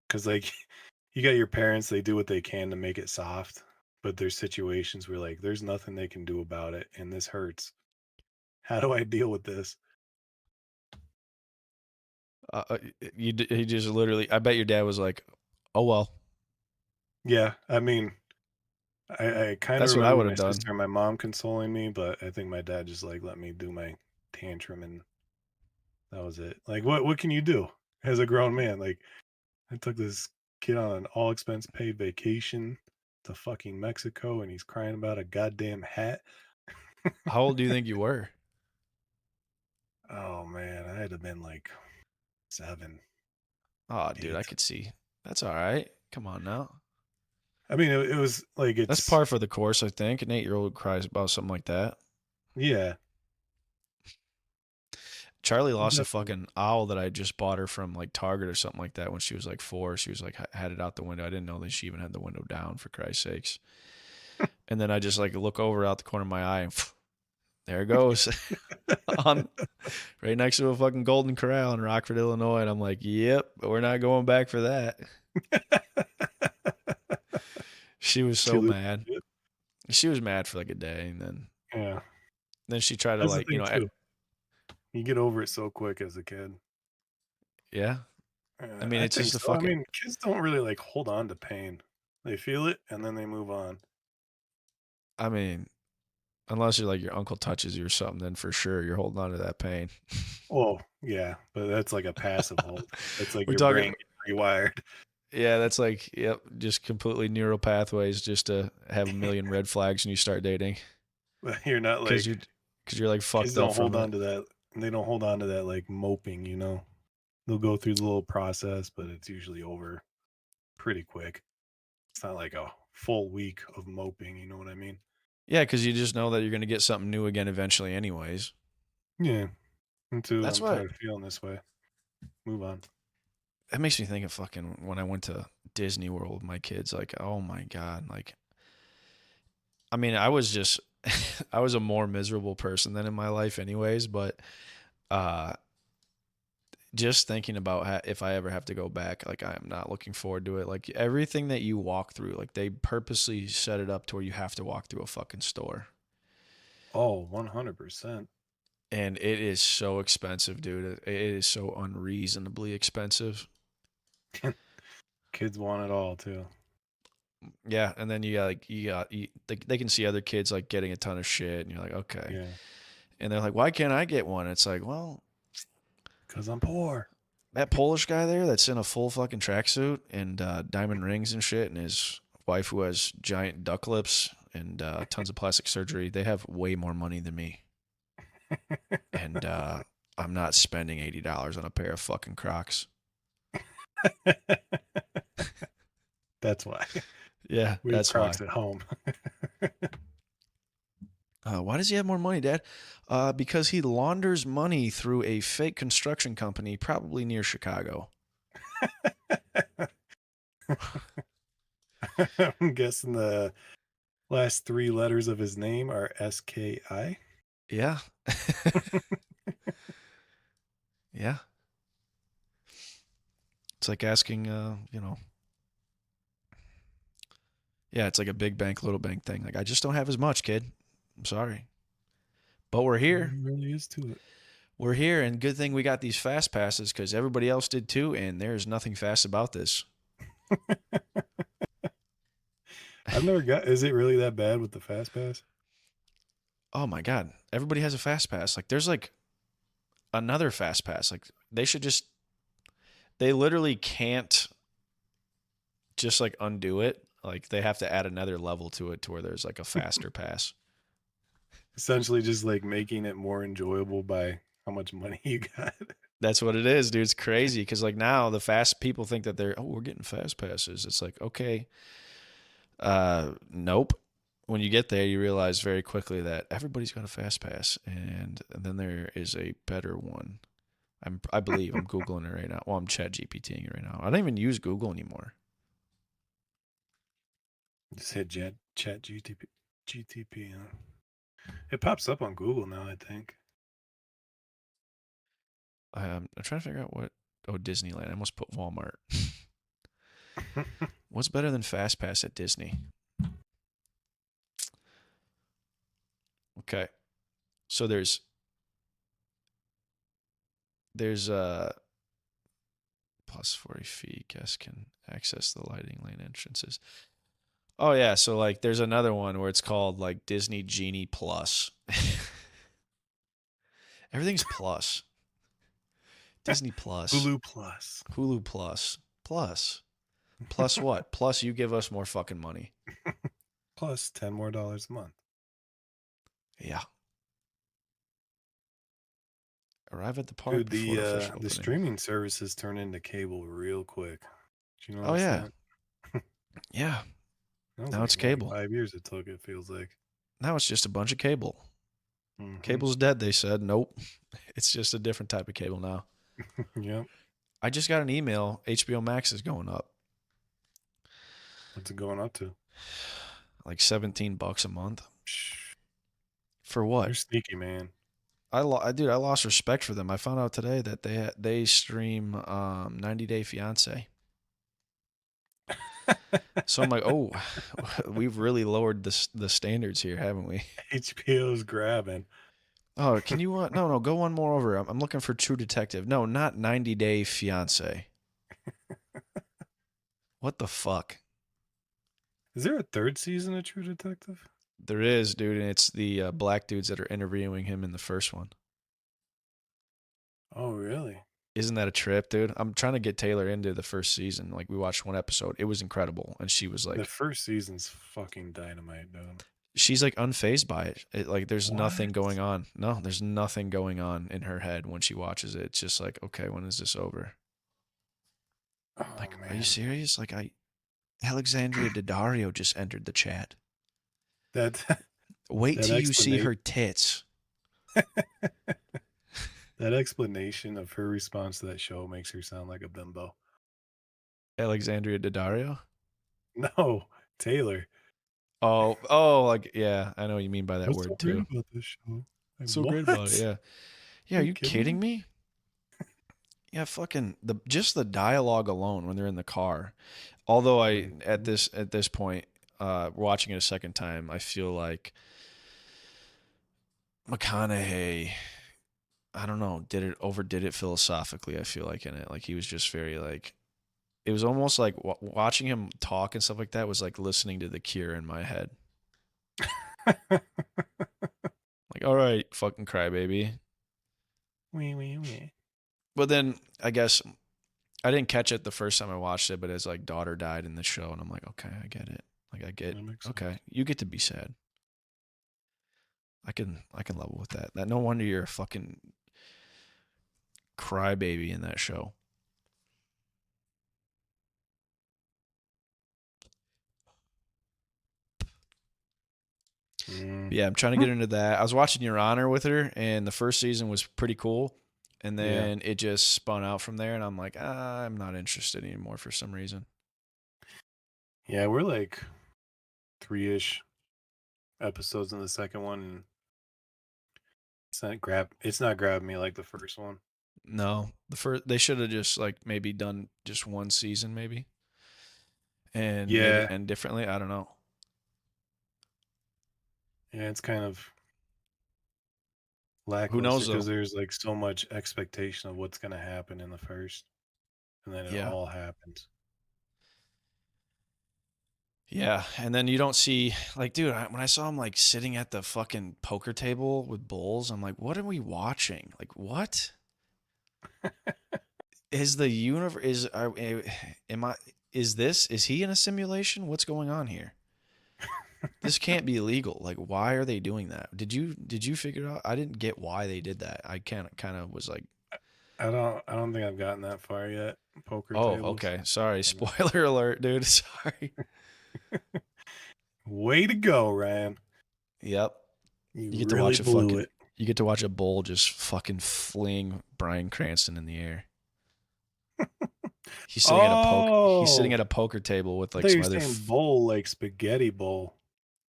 A: Cause like you got your parents, they do what they can to make it soft, but there's situations where like there's nothing they can do about it and this hurts. How do I deal with this?
B: He just literally, I bet your dad was like, oh, well,
A: Yeah, I mean, I kind of
B: that's what I
A: remember
B: would
A: my
B: have done.
A: sister and my mom consoling me, but I think my dad just like let me do my tantrum and that was it. Like what can you do as a grown man? Like I took this kid on an all expense paid vacation to fucking Mexico and he's crying about a goddamn hat.
B: How old do you think you were?
A: Oh man, I had to been like 7,
B: Oh, dude, I
A: 8.
B: could see. That's all right. Come on now.
A: I mean, it was like
B: That's
A: it's
B: par for the course, I think. An 8-year-old cries about something like that.
A: yeah,
B: Charlie lost a
A: definitely.
B: fucking owl that I just bought her from like Target or something like that when she was like 4. She was like had it out the window. I didn't know that she even had the window down, for Christ's sakes. And then I just like look over out the corner of my eye and there it goes on right next to a fucking Golden Corral in Rockford, Illinois. And I'm like, yep, we're not going back for that. She was
A: She
B: so
A: lose
B: mad.
A: shit.
B: She was mad for like a day, and
A: Yeah,
B: then she tried to
A: that's the
B: like,
A: thing
B: eh,
A: too. You get over it so quick as a kid.
B: yeah. I mean,
A: I
B: it's
A: think
B: just a
A: so. I
B: fucking.
A: mean, kids don't really like hold on to pain. They feel it and then they move on.
B: I mean, unless you're like your uncle touches you or something, then for sure you're holding on to that pain.
A: Well, yeah, but that's like a passive hold. That's like
B: We're
A: your brain
B: talking.
A: getting rewired.
B: Yeah, that's like, yep, just completely neural pathways just to have a million red flags when you start dating
A: But you're not
B: because
A: like
B: you're like
A: kids
B: fucked up
A: don't
B: from
A: hold
B: it.
A: on to that. They don't hold on to that like moping. They'll go through the little process, but it's usually over pretty quick. It's not like a full week of moping, you know what I mean?
B: Yeah, because you just know that you're gonna get something new again eventually, anyways.
A: Yeah. Until
B: That's
A: I'm
B: what
A: tired of feeling this way. Move on.
B: that makes me think of fucking when I went to Disney World with my kids. Like, oh my god, like, I mean, I was just I was a more miserable person than in my life anyways, but uh just thinking about if I ever have to go back, like I'm not looking forward to it. Like everything that you walk through, like they purposely set it up to where you have to walk through a fucking store.
A: Oh, 100%.
B: And it is so expensive, dude. It is so unreasonably expensive.
A: Kids want it all too.
B: Yeah, and then they can see other kids like getting a ton of shit, and you're like, okay.
A: Yeah,
B: And they're like, why can't I get one? It's like, well,
A: because I'm poor.
B: that Polish guy there that's in a full fucking tracksuit and diamond rings and shit, and his wife who has giant duck lips and tons of plastic surgery, they have way more money than me. And I'm not spending $80 on a pair of fucking Crocs.
A: That's why.
B: Yeah,
A: We have
B: that's why.
A: Crocs at home.
B: Why does he have more money, Dad? Because he launders money through a fake construction company, probably near Chicago.
A: I'm guessing the last three letters of his name are SKI.
B: Yeah. Yeah. It's like asking, yeah, it's like a big bank, little bank thing. Like, I just don't have as much, kid. I'm sorry. But we're
A: All
B: here.
A: there really is to it.
B: We're here, and good thing we got these fast passes because everybody else did too, and there's nothing fast about this.
A: I've never got. Is it really that bad with the fast pass?
B: Oh my God. Everybody has a fast pass. Like, there's like another fast pass. Like, they literally can't just like undo it. Like, they have to add another level to it to where there's like a faster pass.
A: Essentially, just like making it more enjoyable by how much money you got.
B: That's what it is, dude. It's crazy because like now the fast people think that we're getting fast passes. It's like, okay, nope. When you get there, you realize very quickly that everybody's got a fast pass, and then there is a better one. I believe I'm googling it right now. Well, I'm chat GPTing it right now. I don't even use Google anymore.
A: Just hit chat GTP. It pops up on Google now, I think.
B: I'm trying to figure out what. Oh, Disneyland. I almost put Walmart. What's better than fast pass at Disney? Okay, so there's plus 40 feet. Guests can access the lighting lane entrances. Oh yeah, so like there's another one where it's called like Disney Genie Plus. Everything's plus. Disney Plus,
A: Hulu Plus.
B: Hulu Plus, Plus. Plus what? Plus you give us more fucking money.
A: Plus $10 more a month.
B: Yeah. Arrive at the park
A: Dude,
B: before official
A: the
B: opening.
A: streaming services turn into cable real quick. Did you
B: Oh
A: notice
B: yeah.
A: that?
B: Yeah.
A: That was
B: Now
A: like
B: it's
A: only
B: cable.
A: 5 years it took, it feels like.
B: Now it's just a bunch of cable.
A: Hmm.
B: Cable's dead, they said. Nope. It's just a different type of cable now.
A: Yep.
B: I just got an email. HBO Max is going up.
A: What's it going up to?
B: Like $17 a month.
A: Shh.
B: For
A: You're
B: what?
A: sneaky, man.
B: Dude, I lost respect for them. I found out today that they stream 90 Day Fiance. So I'm like, oh, we've really lowered the standards here, haven't we?
A: HBO's grabbing.
B: Oh, can you no, go one more over. I'm looking for True Detective. No, not 90 Day Fiance. What the fuck?
A: Is there a third season of True Detective?
B: There is, dude, and it's the black dudes that are interviewing him in the first one.
A: Oh, really?
B: Isn't that a trip, dude? I'm trying to get Taylor into the first season. Like we watched one episode. It was incredible. And she was
A: The
B: like
A: first season's fucking dynamite, dude.
B: she's like unfazed by it. Like there's nothing
A: What?
B: going on. No, there's nothing going on in her head when she watches it. It's just like, okay, when is this over?
A: Oh,
B: Like, are you
A: man.
B: serious? Alexandria Daddario just entered the chat.
A: That
B: Wait
A: that
B: till you see
A: explanation
B: her tits.
A: that explanation of her response to that show makes her sound like a bimbo.
B: Alexandria Daddario?
A: No, Taylor.
B: like yeah, I know what you mean by that
A: What's so
B: word
A: great
B: too.
A: about this show? Like,
B: So great about it,
A: what?
B: yeah. Yeah,
A: Are
B: are
A: you
B: you
A: kidding
B: kidding
A: me?
B: me? Yeah, fucking just the dialogue alone when they're in the car. Although I
A: Mhm.
B: at this point, watching it a second time, I feel like McConaughey, I don't know, overdid it philosophically. I feel like in it, like he was just very like it was almost like watching him talk and stuff like that was like listening to The Cure in my head. Like, all right, fucking crybaby.
A: Wee, wee, wee.
B: But then I guess I didn't catch it the first time I watched it, but his like daughter died in the show, and I'm like, okay, I get it. Like I get,
A: That makes
B: okay,
A: sense.
B: you get to be sad. I can level with that. That no wonder you're a fucking crybaby in that show.
A: Mm.
B: But yeah, I'm trying to get into that. I was watching Your Honor with her, and the first season was pretty cool, and
A: Yeah.
B: then it just spun out from there, and I'm like, I'm not interested anymore for some reason.
A: Yeah, we're like three-ish episodes in the second one, and it's not grabbing me like the first one.
B: No, the first they should have just like maybe done just one season, maybe, and made it
A: Yeah.
B: end differently. I don't know.
A: Yeah, it's kind of
B: Who
A: lackluster
B: knows
A: because
B: though?
A: there's like so much expectation of what's gonna happen in the first, and then it
B: Yeah.
A: all happens.
B: Yeah, and then you don't see like, dude. When I saw him like sitting at the fucking poker table with bowls, I'm like, what are we watching? Like, what is the universe? Am I? Is this? Is he in a simulation? What's going on here? This can't be legal. Like, why are they doing that? Did you figure it out? I didn't get why they did that. I kind of was like,
A: I don't think I've gotten that far yet. Poker
B: oh,
A: tables.
B: okay, sorry,
A: I don't know.
B: spoiler alert, dude. Sorry.
A: Way to go, Ryan.
B: Yep,
A: You
B: you get to
A: really
B: watch a
A: blew
B: fucking
A: it.
B: you get to watch a bull just fucking fling Bryan Cranston in the air. He's sitting
A: Oh,
B: at a poker table with
A: I
B: like
A: thought you
B: some
A: were
B: other
A: saying bowl like spaghetti bowl.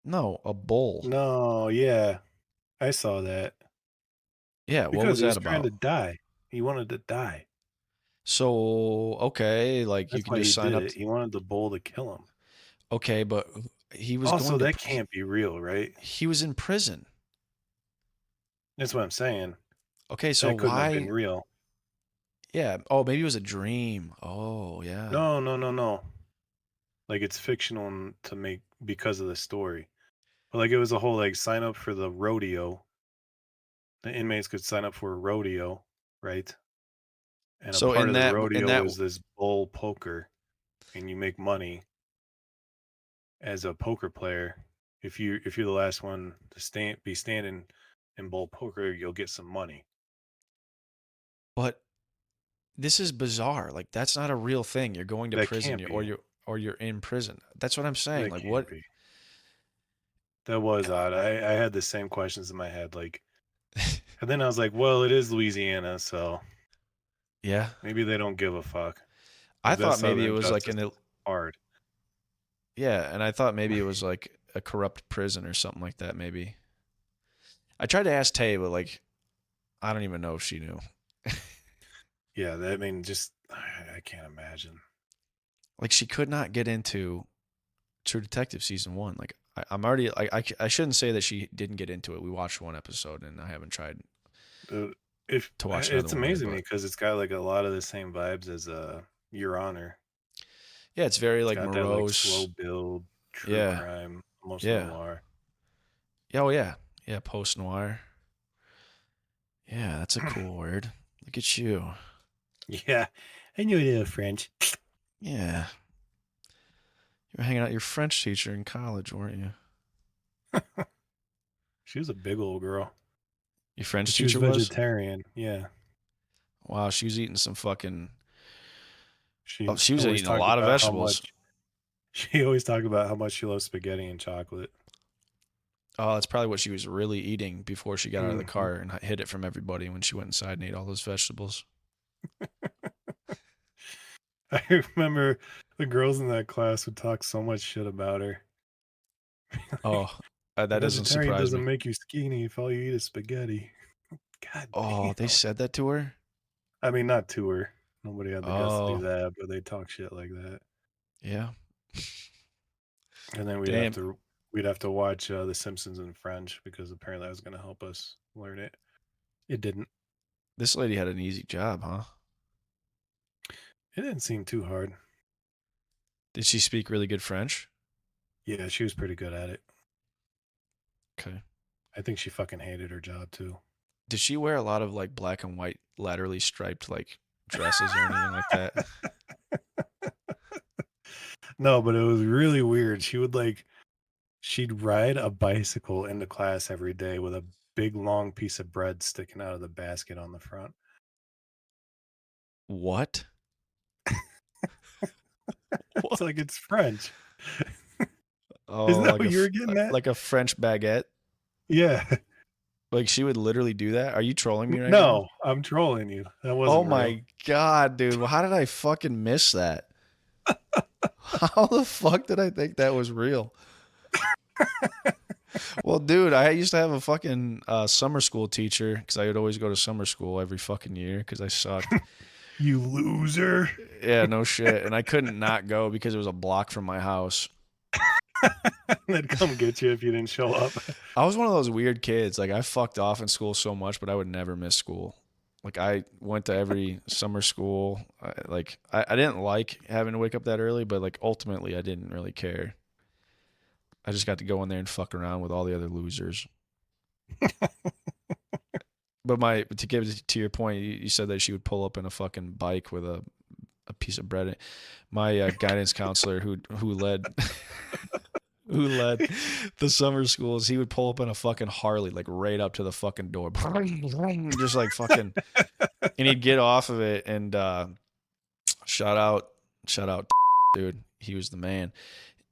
B: no, a bull.
A: No, yeah, I saw that
B: Yeah, what
A: because
B: was
A: he
B: that
A: was trying
B: about?
A: to die. He wanted to die.
B: So, okay, like you
A: That's
B: can
A: why he
B: just sign
A: did
B: up
A: it. He wanted the bull to kill him.
B: okay, but
A: Also, that can't be real, right?
B: he was in prison.
A: That's what I'm saying.
B: Okay, so
A: That couldn't have been
B: why
A: real.
B: yeah, oh, maybe it was a dream. Oh, yeah.
A: No, no, no, no. Like it's fictional to make because of the story. But like it was a whole like sign up for the rodeo. The inmates could sign up for a rodeo, right? And a
B: So
A: part of the
B: in
A: rodeo
B: that
A: is this bull poker, and you make money as a poker player. If you're the last one to be standing in bull poker, you'll get some money.
B: but this is bizarre. Like that's not a real thing. You're going to
A: That
B: prison
A: can't be.
B: or you're in prison. That's what I'm saying.
A: That
B: Like
A: can't
B: what
A: be. That was odd. I had the same questions in my head. Like, and then I was like, well, it is Louisiana, so
B: Yeah.
A: maybe they don't give a fuck.
B: I
A: Like that
B: thought maybe it
A: Southern
B: was like
A: justice is hard.
B: yeah, and I thought maybe it was like a corrupt prison or something like that maybe. I tried to ask Tay, but like I don't even know if she knew.
A: Yeah, that, I mean, just I can't imagine.
B: Like she could not get into True Detective season 1. Like I'm already I shouldn't say that she didn't get into it. We watched one episode and I haven't tried
A: Uh, if
B: to watch another
A: it's
B: one with her,
A: amazing me
B: but
A: because it's got like a lot of the same vibes as Your Honor.
B: yeah, it's very
A: It's
B: like
A: got that like slow
B: morose.
A: build, true
B: Yeah.
A: crime, almost
B: Yeah.
A: noir.
B: Yeah, oh yeah. Yeah, post noir. Yeah, that's a cool word. Look at you.
A: Yeah, I knew it in French.
B: Yeah. You were hanging out with your French teacher in college, weren't you?
A: She was a big old girl,
B: Your French
A: but she was
B: teacher was?
A: vegetarian. Yeah,
B: Wow, she was eating some fucking oh,
A: she
B: she was
A: always
B: eating a
A: talked
B: lot of
A: about how
B: vegetables.
A: much she always talked about how much she loves spaghetti and chocolate.
B: Oh, that's probably what she was really eating before she got out of the
A: Hmm.
B: car and hid it from everybody when she went inside and ate all those vegetables.
A: I remember the girls in that class would talk so much shit about her.
B: Oh, that doesn't
A: Vegetarian
B: surprise
A: doesn't
B: me.
A: make you skinny if all you eat is spaghetti. God
B: Oh, they
A: damn.
B: said that to her?
A: I mean, not to her. Nobody had the guts to do
B: Oh,
A: that, but they talk shit like that.
B: yeah.
A: And then
B: Damn.
A: we'd have to watch The Simpsons in French because apparently that was going to help us learn it. It didn't.
B: This lady had an easy job, huh?
A: It didn't seem too hard.
B: Did she speak really good French?
A: Yeah, she was pretty good at it.
B: Okay.
A: I think she fucking hated her job too.
B: Did she wear a lot of like black and white laterally striped like dresses or anything like that?
A: No, but it was really weird. She'd ride a bicycle into class every day with a big long piece of bread sticking out of the basket on the front.
B: What?
A: It's
B: What?
A: like it's French. Isn't
B: Oh,
A: that what you were getting at?
B: like a French baguette?
A: Yeah.
B: Like she would literally do that? Are you trolling me right now?
A: No, I'm trolling you. That
B: Oh
A: wasn't real.
B: my god, dude. Well, how did I fucking miss that? How the fuck did I think that was real? Well, dude, I used to have a fucking summer school teacher because I would always go to summer school every fucking year because I sucked.
A: You loser.
B: Yeah, no shit. And I couldn't not go because it was a block from my house.
A: They'd come get you if you didn't show up.
B: I was one of those weird kids. Like I fucked off in school so much, but I would never miss school. Like I went to every summer school. I didn't like having to wake up that early, but like ultimately I didn't really care. I just got to go in there and fuck around with all the other losers. But to give it to your point, you said that she would pull up in a fucking bike with a piece of bread. My guidance counselor who led who led the summer schools, he would pull up in a fucking Harley, like right up to the fucking door, just like fucking, and he'd get off of it and shout out, shout out, dude, he was the man,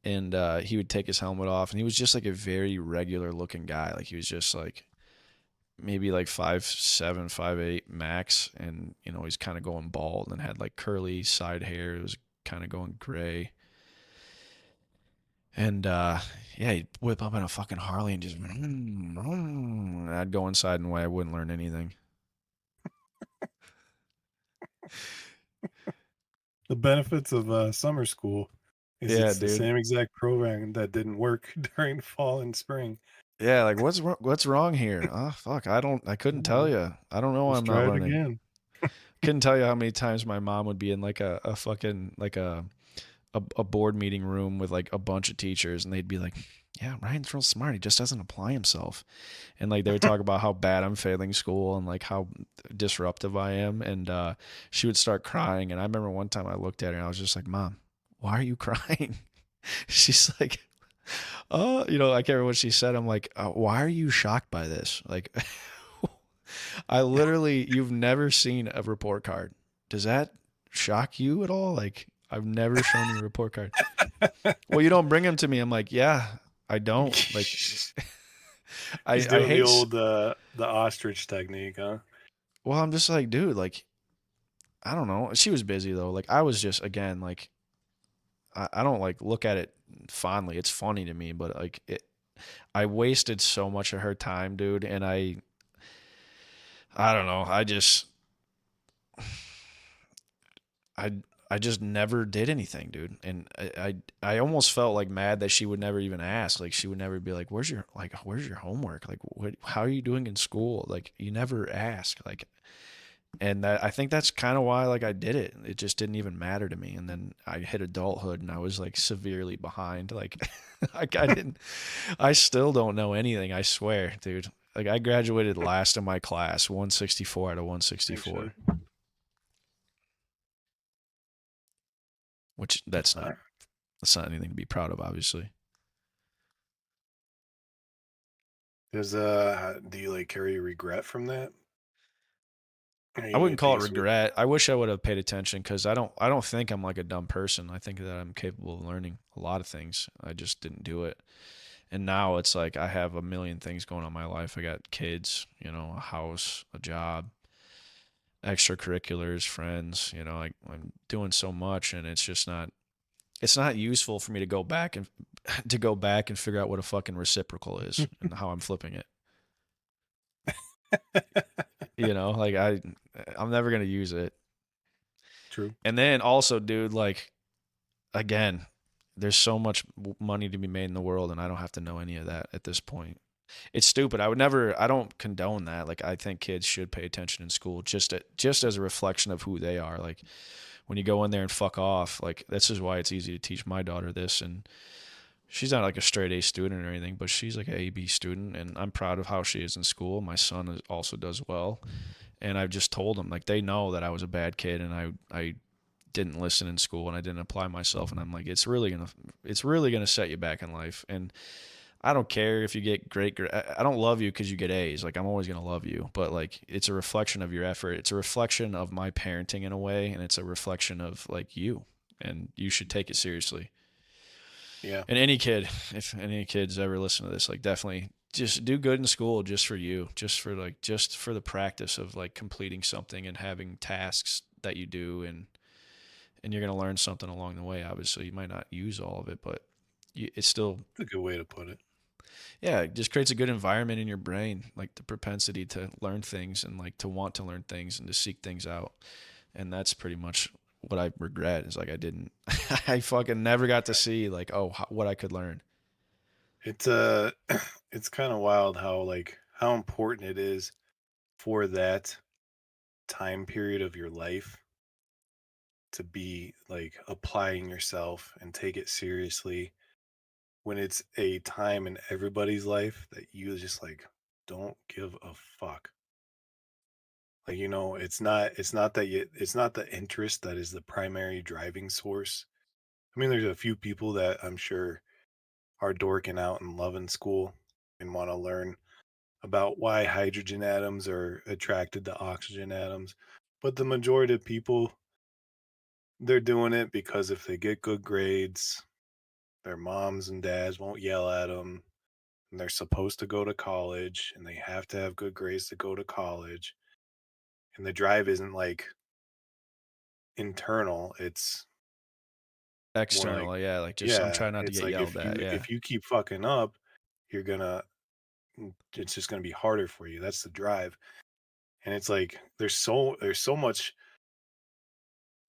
B: and he would take his helmet off, and he was just like a very regular looking guy, like he was just like maybe like 5'7", 5'8" max, and you know he's kind of going bald and had like curly side hair. It was kind of going gray. And yeah, he'd whip up in a fucking Harley and just, and I'd go inside and I wouldn't learn anything.
A: The benefits of summer school is
B: Yeah,
A: it's the
B: dude.
A: same exact program that didn't work during fall and spring.
B: Yeah, like what's wrong here? Oh fuck, I couldn't tell
A: Mhm.
B: you. I don't know why
A: Let's
B: I'm not
A: try it
B: learning.
A: again.
B: Couldn't tell you how many times my mom would be in like a fucking like a board meeting room with like a bunch of teachers and they'd be like, yeah, Ryan's real smart. He just doesn't apply himself. And like they would talk about how bad I'm failing school and like how disruptive I am. And she would start crying. And I remember one time I looked at her and I was just like, Mom, why are you crying? She's like, oh, you know, I can't remember what she said. I'm like, why are you shocked by this? Like, I literally, you've never seen a report card. Does that shock you at all? Like, I've never shown you a report card. Well, you don't bring them to me. I'm like, yeah, I don't. Like,
A: He's
B: I
A: doing the
B: hate.
A: old the ostrich technique, huh?
B: Well, I'm just like, dude, like, I don't know. She was busy though. Like, I was just again, like, I don't like look at it fondly. It's funny to me, but like, I wasted so much of her time, dude, and I don't know. I I just never did anything, dude. And I almost felt like mad that she would never even ask. Like she would never be like, where's your homework? Like what how are you doing in school? Like you never ask. Like and that I think that's kind of why like I did it. It just didn't even matter to me. And then I hit adulthood and I was like severely behind. Like I didn't I still don't know anything, I swear, dude. Like I graduated last in my class, 164 out of
A: Thanks,
B: 164,
A: Shug.
B: which
A: Uh,
B: that's not anything to be proud of, obviously.
A: do you like carry regret from that?
B: I
A: Any
B: wouldn't call it
A: things with
B: regret. I wish I would have paid attention because I don't think I'm like a dumb person. I think that I'm capable of learning a lot of things. I just didn't do it. And now it's like I have a million things going on in my life. I got kids, you know, a house, a job, extracurriculars, friends, you know, I'm doing so much and it's just not it's not useful for me to go back and to go back and figure out what a fucking reciprocal is and how I'm flipping it. You know, like I'm never gonna use it.
A: True.
B: And then also, dude, like again, there's so much money to be made in the world, and I don't have to know any of that at this point. It's stupid. I would never. I don't condone that. Like I think kids should pay attention in school, just as a reflection of who they are. Like when you go in there and fuck off, like this is why it's easy to teach my daughter this. And she's not like a straight A student or anything, but she's like an A B student, and I'm proud of how she is in school. My son also does well, and I've just told them like they know that I was a bad kid and I didn't listen in school and I didn't apply myself, and I'm like it's really gonna set you back in life. And I don't care if you get great. I don't love you because you get A's. Like I'm always gonna love you, but like it's a reflection of your effort. It's a reflection of my parenting in a way, and it's a reflection of like you, and you should take it seriously.
A: Yeah.
B: And any kid, if any kids ever listen to this, like definitely just do good in school just for you, just for the practice of like completing something and having tasks that you do, and you're gonna learn something along the way. Obviously, you might not use all of it, but it's still
A: That's a good way to put it.
B: yeah, it just creates a good environment in your brain, like the propensity to learn things and like to want to learn things and to seek things out. And that's pretty much what I regret is like I didn't, I fucking never got to see like, oh, what I could learn.
A: It's it's kind of wild how like how important it is for that time period of your life to be like applying yourself and take it seriously when it's a time in everybody's life that you just like don't give a fuck. Like it's not that it's not the interest that is the primary driving source. I mean, there's a few people that I'm sure are dorking out and loving school and want to learn about why hydrogen atoms are attracted to oxygen atoms. But the majority of people, they're doing it because if they get good grades, their moms and dads won't yell at them. And they're supposed to go to college and they have to have good grades to go to college. And the drive isn't like internal, it's more like,
B: External, yeah, like just I'm
A: yeah,
B: trying not to
A: it's
B: get
A: like
B: yelled at. Yeah.
A: if you keep fucking up, you're gonna it's just gonna be harder for you. That's the drive. And it's like there's so much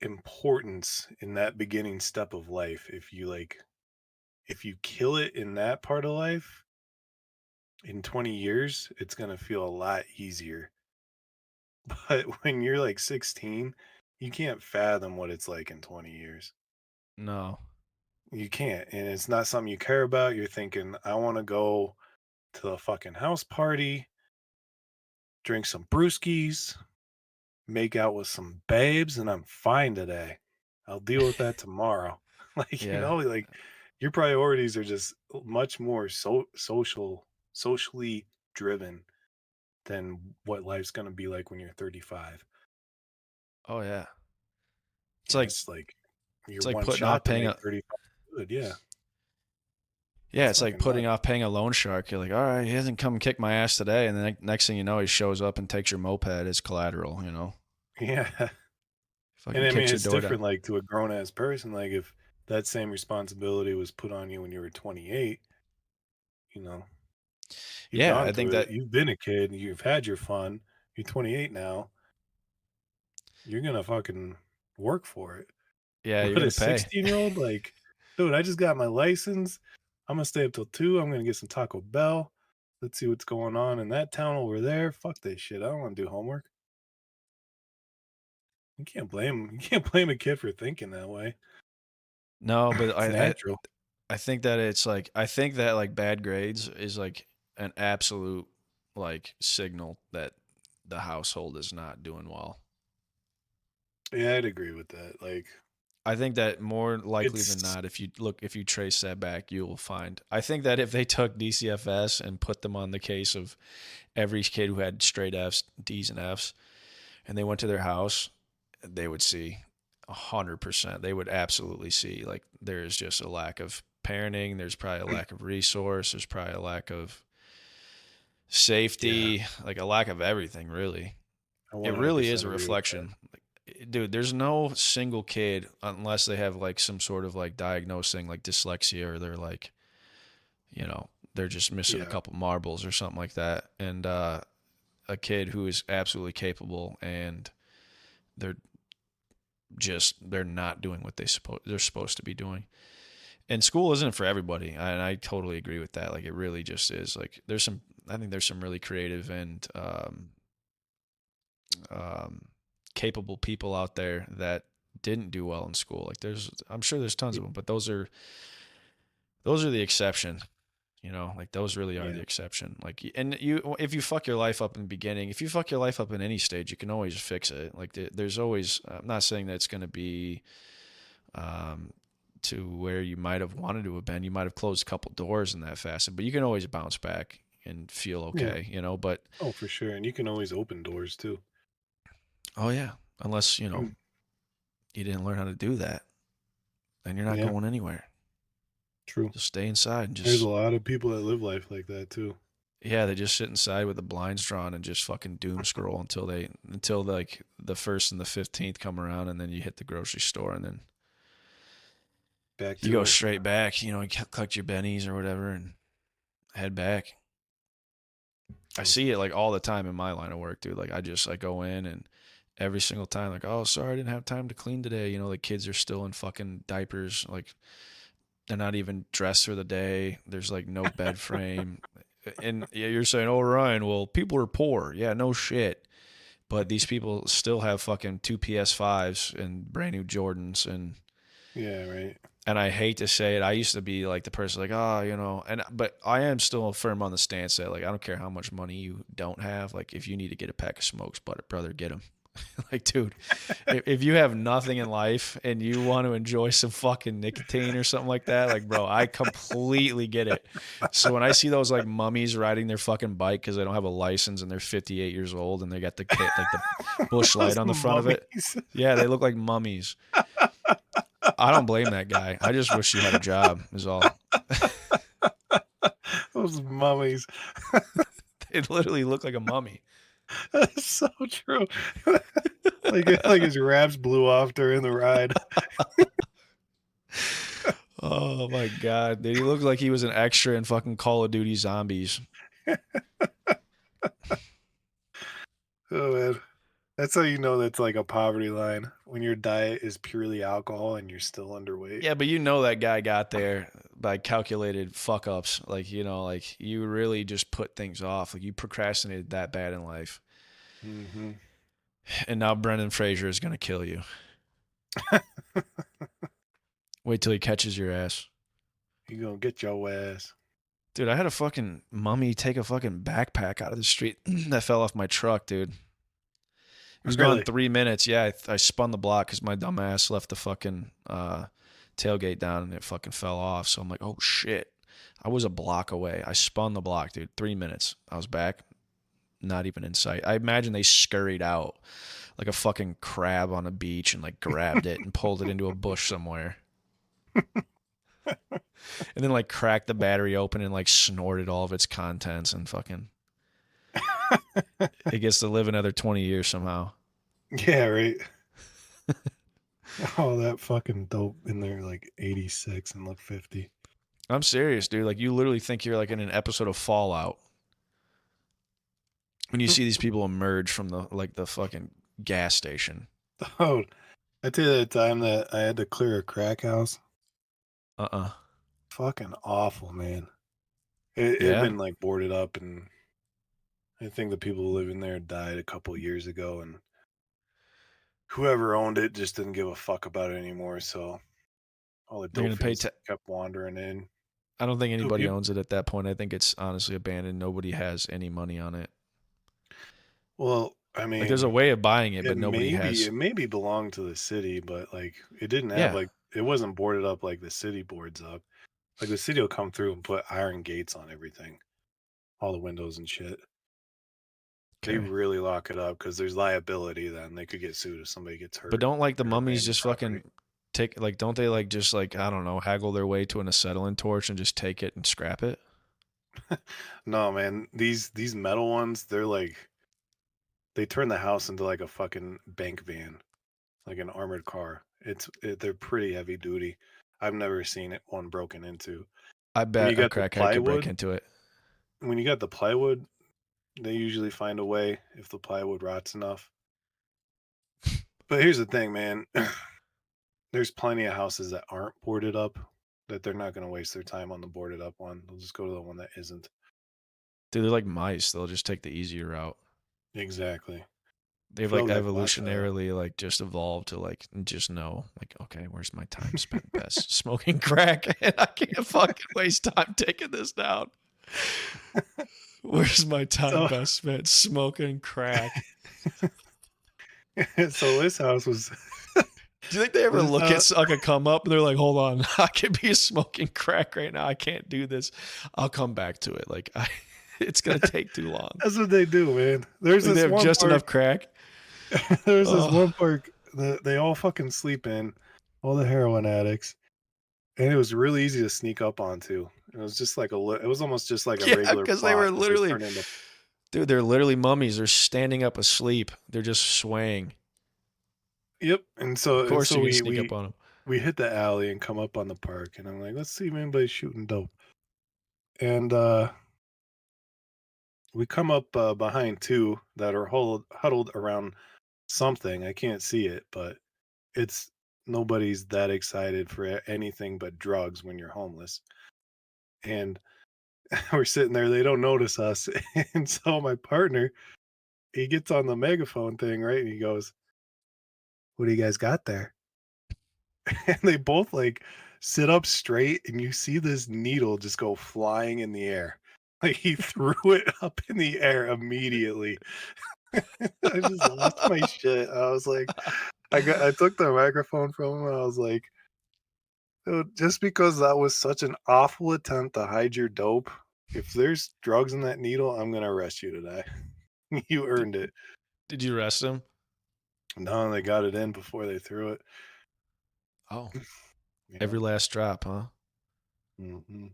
A: importance in that beginning step of life. If you kill it in that part of life, in 20 years, it's gonna feel a lot easier. But when you're like 16, you can't fathom what it's like in 20 years.
B: No.
A: You can't. And it's not something you care about. You're thinking, I want to go to the fucking house party, drink some brewskis, make out with some babes, and I'm fine today. I'll deal with that tomorrow. Like,
B: Yeah.
A: like your priorities are just much more socially driven than what life's going to be like when you're 35.
B: Oh yeah. It's
A: And
B: like
A: it's like
B: it's
A: you're
B: like
A: one
B: putting off
A: shot to
B: paying
A: make
B: a
A: 35 good. Yeah.
B: yeah,
A: It's
B: it's like
A: fucking
B: putting
A: nuts.
B: off paying a loan shark. You're like, all right, he hasn't come kick my ass today, and then next thing you know, he shows up and takes your moped as collateral. You know,
A: Yeah. And
B: fucking
A: I mean,
B: kicks your
A: it's
B: door down.
A: different like to a grown ass person. Like if that same responsibility was put on you when you were 28, you know, you've
B: Yeah,
A: gone
B: I think
A: through it.
B: that
A: You've been a kid. You've had your fun. You're 28 now. You're gonna fucking work for it.
B: yeah, you're
A: But a
B: gonna pay.
A: 16-year-old, like, dude, I just got my license. I'm gonna stay up till 2. I'm gonna get some Taco Bell. Let's see what's going on in that town over there. Fuck this shit. I don't want to do homework. You can't blame a kid for thinking that way.
B: No, but
A: It's
B: I
A: natural.
B: I think that it's like I think that like bad grades is like an absolute like signal that the household is not doing well.
A: Yeah, I'd agree with that. Like,
B: I think that more likely than
A: it's
B: not, if you trace that back, you will find. I think that if they took DCFS and put them on the case of every kid who had straight Fs, Ds, and Fs, and they went to their house, they would see 100%. They would absolutely see like there is just a lack of parenting. There's probably a lack of resource. There's probably a lack of
A: yeah,
B: safety, like a lack of everything. Really,
A: I
B: it really is
A: 100%
B: a
A: agree with that.
B: reflection. dude, there's no single kid unless they have like some sort of like diagnosing like dyslexia or they're like, you know, they're just missing a
A: Yeah,
B: couple marbles or something like that. And a kid who is absolutely capable and they're they're not doing what they're supposed to be doing. And school isn't for everybody, and I totally agree with that. Like it really just is. Like I think there's some really creative and um, capable people out there that didn't do well in school. Like I'm sure there's tons
A: y-
B: of them, but those are the exception. You know, like those really are the
A: yeah,
B: exception. Like, and if you fuck your life up in the beginning, if you fuck your life up in any stage, you can always fix it. Like, there's always. I'm not saying that it's going to be um, to where you might have wanted to have been. You might have closed a couple doors in that facet, but you can always bounce back and feel
A: yeah.
B: okay. You know, but
A: Oh, for sure. And you can always open doors too.
B: oh yeah, unless
A: Mm,
B: you didn't learn how to do that, then you're not
A: yeah,
B: going anywhere.
A: true.
B: Just stay inside and
A: There's a
B: just
A: lot of people that live life like that too.
B: yeah, they just sit inside with the blinds drawn and just fucking doom scroll until like the first and the 15th come around, and then you hit the grocery store, and then
A: Back
B: you
A: to
B: go
A: it.
B: straight back. You collect your bennies or whatever and head back. I
A: Oh,
B: see it like all the time in my line of work, dude. Like I go in and every single time, like, oh, sorry, I didn't have time to clean today. The kids are still in fucking diapers. Like they're not even dressed for the day. There's like no bed frame. And yeah, you're saying, oh, Ryan, well, people are poor. Yeah, no shit. But these people still have fucking two PS5s and brand new Jordans
A: yeah, right.
B: and I hate to say it, I used to be like the person like, oh, but I am still firm on the stance that like I don't care how much money you don't have, like if you need to get a pack of smokes, brother, get them. Like, dude, if you have nothing in life and you want to enjoy some fucking nicotine or something like that, like, bro, I completely get it. So when I see those like mummies riding their fucking bike because they don't have a license and they're 58 years old and they got the kit, like the bush light
A: Those
B: on the front of it,
A: mummies.
B: yeah, they look like mummies. I don't blame that guy. I just wish he had a job, is all.
A: Those mummies.
B: They literally look like a mummy.
A: That's so true. Like his wraps blew off during the ride.
B: Oh my god, dude, he looked like he was an extra in fucking Call of Duty Zombies.
A: Oh man. That's how you know that's like a poverty line when your diet is purely alcohol and you're still underweight.
B: Yeah, but that guy got there by calculated fuck ups. Like, like you really just put things off. Like you procrastinated that bad in life.
A: Hmm.
B: And now Brendan Fraser is gonna kill you. Wait till he catches your ass.
A: You gonna get your ass.
B: Dude, I had a fucking mummy take a fucking backpack out of the street that fell off my truck, dude. It was gone
A: Really?
B: 3 minutes. Yeah, I spun the block because my dumb ass left the fucking tailgate down and it fucking fell off. So I'm like, oh shit. I was a block away. I spun the block, dude. 3 minutes. I was back. Not even in sight. I imagine they scurried out like a fucking crab on a beach and like grabbed it and pulled it into a bush somewhere. And then like cracked the battery open and like snorted all of its contents and fucking it gets to live another 20 years somehow.
A: Yeah, right. Oh, that fucking dope in there like 86 and look 50.
B: I'm serious, dude. Like you literally think you're like in an episode of Fallout when you see these people emerge from the fucking gas station.
A: Oh, I tell you that time that I had to clear a crack house.
B: Uh-uh.
A: Fucking awful, man. It had
B: Yeah.
A: been like boarded up, and I think the people who live in there died a couple years ago, and whoever owned it just didn't give a fuck about it anymore. So all the
B: They're
A: dope
B: gonna pay
A: fiends kept wandering in.
B: I don't think
A: So
B: anybody
A: people,
B: owns it at that point. I think it's honestly abandoned. Nobody has any money on it.
A: well, I
B: Like there's a
A: mean,
B: way of buying it,
A: it
B: but nobody
A: maybe
B: has.
A: it maybe belonged to the city, but like it didn't have
B: Yeah.
A: like it wasn't boarded up like the city boards up. Like the city will come through and put iron gates on everything, all the windows and shit. They
B: Okay.
A: really lock it up because there's liability. Then they could get sued if somebody gets
B: But
A: hurt
B: don't like the
A: or
B: mummies
A: abandoned
B: just
A: property.
B: fucking take like don't they like just like I don't know haggle their way to an acetylene torch and just take it and scrap it?
A: No, man, these metal ones, they're like they turn the house into like a fucking bank van. like an armored car. They're pretty heavy duty. I've never seen it one broken into.
B: I
A: When you
B: bet a
A: got the
B: crackhead could break
A: plywood,
B: into it.
A: when you got the plywood, they usually find a way if the plywood rots enough. But here's the thing, man. There's plenty of houses that aren't boarded up that they're not going to waste their time on the boarded up one. They'll just go to the one that isn't.
B: Dude, they're like mice. They'll just take the easier route.
A: Exactly.
B: They've like
A: Phil got caught.
B: evolutionarily like just evolved to like just know like, okay, where's my time spent best? Smoking crack, and I can't fucking waste time taking this down. Where's my time
A: So,
B: best spent? Smoking crack.
A: so this house was
B: Do you think they ever
A: this
B: look
A: house,
B: at like a come up and they're like, hold on, I could be smoking crack right now. I can't do this. I'll come back to it. Like it's gonna take too long.
A: that's what they do, man. There's
B: Like they
A: this
B: have
A: one
B: just
A: park.
B: enough crack.
A: There's this
B: Oh
A: one park that they all fucking sleep in, all the heroin addicts, and it was really easy to sneak up onto. It was just like it was almost just like a
B: yeah,
A: regular
B: because they
A: plot,
B: were
A: but they
B: literally,
A: turned into.
B: dude, they're literally mummies. They're standing up asleep. They're just swaying.
A: Yep. And
B: Of
A: so
B: course you can
A: we
B: sneak up on them.
A: we hit the alley and come up on the park, and I'm like, let's see if anybody's shooting dope. And we come up behind two that are huddled around something. I can't see it, but it's nobody's that excited for anything but drugs when you're homeless. And we're sitting there, they don't notice us. And so my partner, he gets on the megaphone thing, right? And he goes, "What do you guys got there?" And they both like sit up straight, and you see this needle just go flying in the air. Like he threw it up in the air immediately. I just lost my shit. I was like, I took the microphone from him. I was like, "Dude, just because that was such an awful attempt to hide your dope, if there's drugs in that needle, I'm gonna arrest you today. You
B: Did,
A: earned it."
B: did you arrest him?
A: No, they got it in before they threw it.
B: Oh,
A: Yeah.
B: every last drop, huh?
A: Hmm.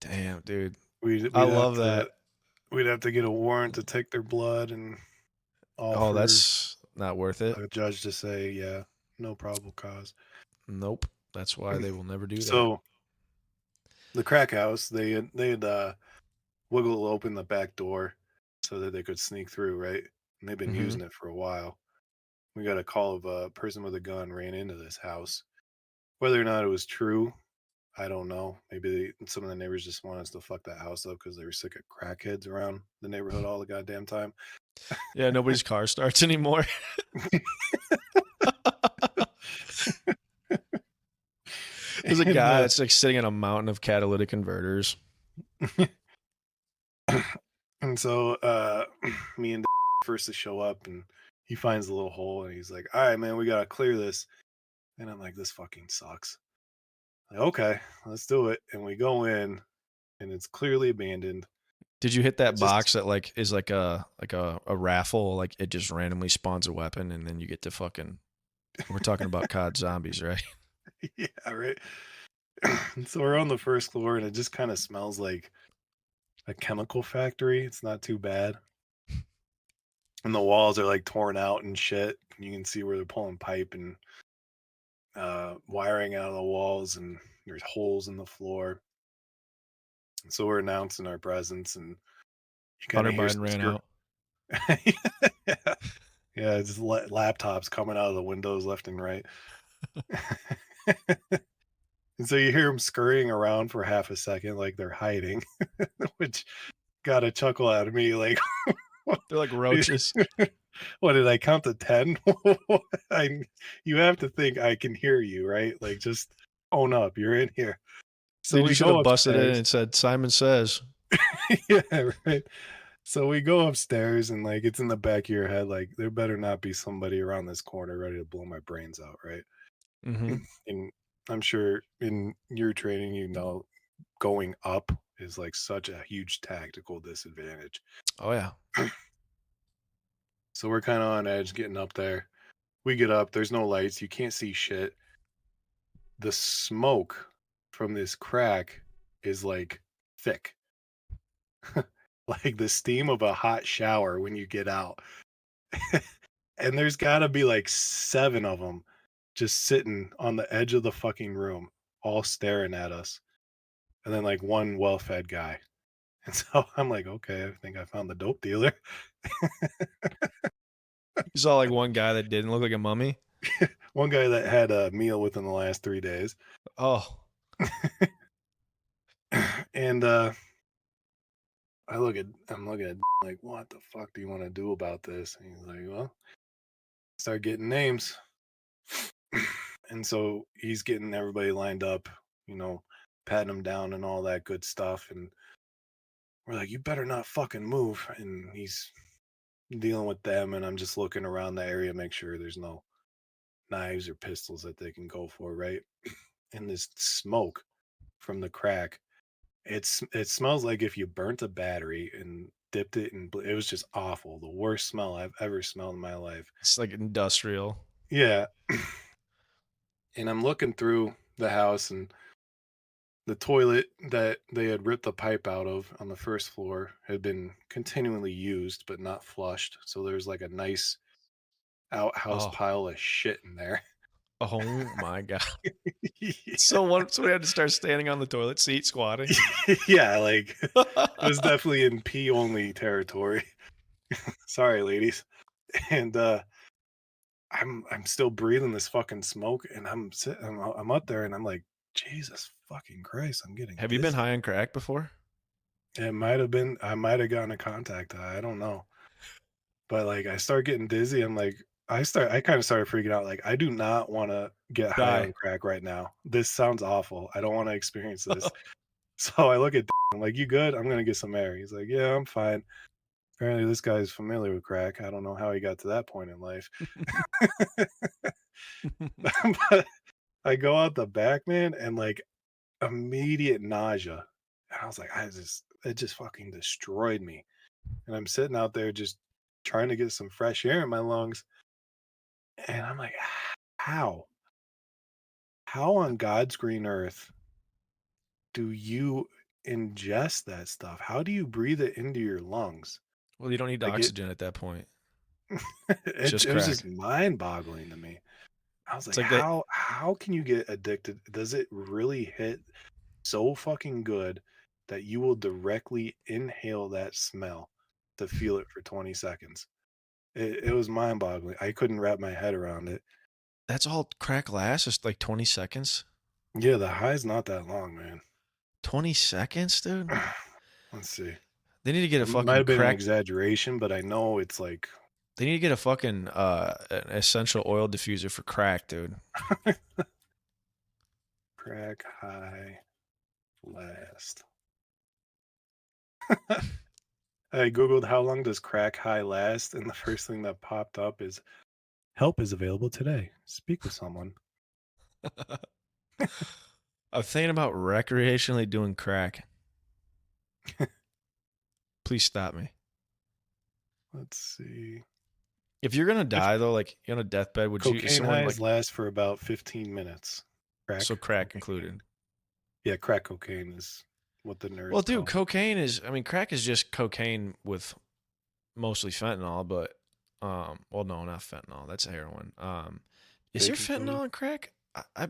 B: Damn, dude.
A: We'd
B: I
A: we'd have
B: love
A: to
B: that.
A: we'd have to get a warrant to take their blood and
B: Oh,
A: offer
B: that's not worth it.
A: a judge to say, yeah, no probable cause.
B: Nope. That's why they will never do that.
A: So the crack house, they had wiggled open the back door so that they could sneak through, right? And they've been
B: Hmm.
A: using it for a while. We got a call of a person with a gun ran into this house. Whether or not it was true, I don't know. Maybe some of the neighbors just want us to fuck that house up because they were sick of crackheads around the neighborhood all the goddamn time.
B: Yeah, nobody's car starts anymore. There's a
A: And
B: guy that's like sitting on a mountain of catalytic converters.
A: and so me and first to show up, and he finds the little hole, and he's like, "All right, man, we gotta clear this." And I'm like, "This fucking sucks." Like, okay, let's do it. And we go in, and it's clearly abandoned.
B: Did you hit that
A: It's just
B: box that like is like a raffle? Like it just randomly spawns a weapon and then you get to fucking. We're talking about COD zombies, right?
A: yeah, right. And so we're on the first floor, and it just kind of smells like a chemical factory. It's not too bad. And the walls are like torn out and shit. You can see where they're pulling pipe and wiring out of the walls, and there's holes in the floor. And so we're announcing our presence, and you kind
B: Hunter
A: of hear
B: Biden
A: some
B: ran out.
A: yeah, yeah, just laptops coming out of the windows left and right. And so you hear them scurrying around for half a second like they're hiding, which got a chuckle out of me. Like,
B: They're like roaches.
A: what did I count to 10? I, you have to think I can hear you, right? Like, just own up. You're in here. So
B: Dude, you
A: we
B: should
A: go
B: have busted it in
A: upstairs.
B: and said, Simon Says.
A: Yeah, right. So we go upstairs, and like it's in the back of your head, like there better not be somebody around this corner ready to blow my brains out, right?
B: Hmm.
A: And I'm sure in your training, going up is like such a huge tactical disadvantage.
B: Oh, yeah.
A: So we're kind of on edge getting up there. We get up, there's no lights, you can't see shit. The smoke from this crack is like thick, like the steam of a hot shower when you get out. and there's gotta be like 7 of them just sitting on the edge of the fucking room, all staring at us, and then, like, one well-fed guy. And so I'm like, "Okay, I think I found the dope dealer."
B: You saw like one guy that didn't look like a mummy?
A: One guy that had a meal within the last 3 days.
B: Oh,
A: And, I'm looking at like, "What the fuck do you wanna do about this?" And he's like, "Well, start getting names." And so he's getting everybody lined up, you know, patting them down and all that good stuff, and we're like, "You better not fucking move," and he's dealing with them, and I'm just looking around the area, make sure there's no knives or pistols that they can go for, right? And this smoke from the crack, it smells like if you burnt a battery and dipped it in it was just awful, the worst smell I've ever smelled in my life.
B: it's like industrial.
A: Yeah, and I'm looking through the house, and the toilet that they had ripped the pipe out of on the first floor had been continually used but not flushed, so there's like a nice outhouse
B: Oh,
A: pile of shit in there.
B: oh my god.
A: Yeah.
B: So one somebody had to start standing on the toilet seat squatting?
A: Yeah, like, it was definitely in pee only territory. Sorry, ladies. And, I'm still breathing this fucking smoke, and I'm up there, and I'm like, "Jesus fucking Christ, I'm getting
B: Have you been
A: dizzy."
B: high on crack before?
A: It might have been I might have gotten a contact high, I don't know. But, like, I start getting dizzy, I'm like I kinda started freaking out, like, I do not wanna get high
B: Die.
A: on crack right now. This sounds awful. I don't wanna experience this. So I look at I'm like, "You good? I'm gonna get some air." He's like, "Yeah, I'm fine." Apparently, this guy's familiar with crack. I don't know how he got to that point in life. But I go out the back, man, and, like, immediate nausea. And I was like, it just fucking destroyed me. And I'm sitting out there just trying to get some fresh air in my lungs, and I'm like, How? How on God's green earth do you ingest that stuff? How do you breathe it into your lungs?"
B: Well, you don't need
A: Like,
B: oxygen at that point. Just
A: it was just
B: crack.
A: mind-boggling to me. I was
B: It's
A: like,
B: like that
A: how can you get addicted? Does it really hit so fucking good that you will directly inhale that smell to feel it for 20 seconds? It was mind-boggling. I couldn't wrap my head around it.
B: that's all crack lasts, just like 20 seconds?
A: Yeah, the high's not that long, man.
B: 20 seconds, dude?
A: Let's see.
B: They need to get a
A: It might
B: fucking
A: have been an
B: crack
A: exaggeration, but I know it's like
B: they need to get a fucking, an essential oil diffuser for crack, dude.
A: crack high last. I googled how long does crack high last, and the first thing that popped up is help is available today. Speak with someone.
B: I'm thinking about recreationally doing crack. Please stop me.
A: Let's see.
B: If you're gonna
A: If
B: die though, like you're on a deathbed, would you is
A: cocaine
B: someone
A: highs
B: like
A: last for about 15 minutes.
B: so
A: Crack
B: crack
A: cocaine.
B: included?
A: Yeah, crack cocaine is what the
B: Well,
A: nerds
B: dude,
A: call it.
B: cocaine is I mean, crack is just cocaine with mostly fentanyl, but well no, not fentanyl, that's heroin. Is there
A: Baking soda.
B: fentanyl in crack? I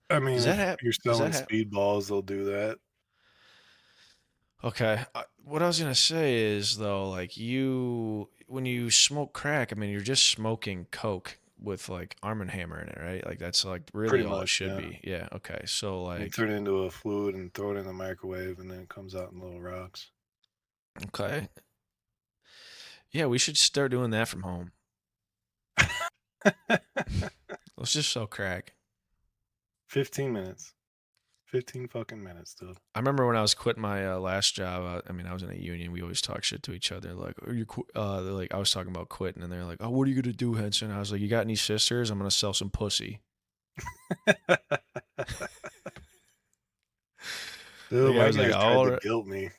A: I mean,
B: does that
A: if
B: have
A: you're
B: does that
A: selling
B: have
A: speedballs, they'll do that.
B: Okay. What I was gonna say is though, like when you smoke crack, I mean, you're just smoking coke with like Arm& and Hammer in it, right? Like that's like really
A: Pretty
B: all it
A: much,
B: should
A: yeah.
B: be. Yeah. Okay. So
A: You
B: like,
A: turn it into a fluid and throw it in the microwave, and then it comes out in little rocks.
B: okay, yeah, we should start doing that from home. Let's just sell crack.
A: 15 minutes. 15 fucking minutes, dude.
B: I remember when I was quitting my last job. I mean, I was in a union. We always talk shit to each other. Like, are you? They're like, I was talking about quitting, and they're like, "Oh, what are you gonna do, Henson?" I was like, "You got any sisters? I'm gonna sell some pussy." The
A: Dude,
B: guy
A: my
B: was like,
A: guys tried
B: "All
A: to
B: right."
A: guilt me.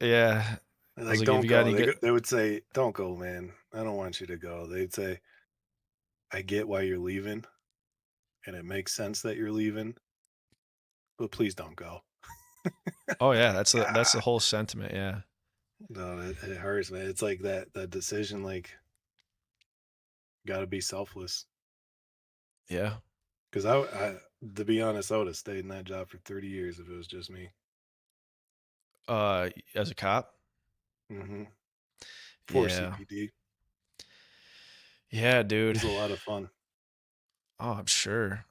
B: Yeah.
A: They're
B: I was
A: like,
B: like, "Have
A: "Don't
B: you got
A: go."
B: any good?"
A: They would say, "Don't go, man. I don't want you to go." They'd say, "I get why you're leaving, and it makes sense that you're leaving, but please don't go."
B: Oh yeah, that's the
A: Ah,
B: whole sentiment. Yeah.
A: no, it hurts, man. It's like that decision, like Got to be selfless.
B: Yeah.
A: Because to be honest, I would have stayed in that job for 30 years if it was just me.
B: As a cop.
A: Hmm. For
B: Yeah.
A: CPD,
B: Yeah,
A: it
B: dude.
A: was a lot of fun.
B: Oh, I'm sure.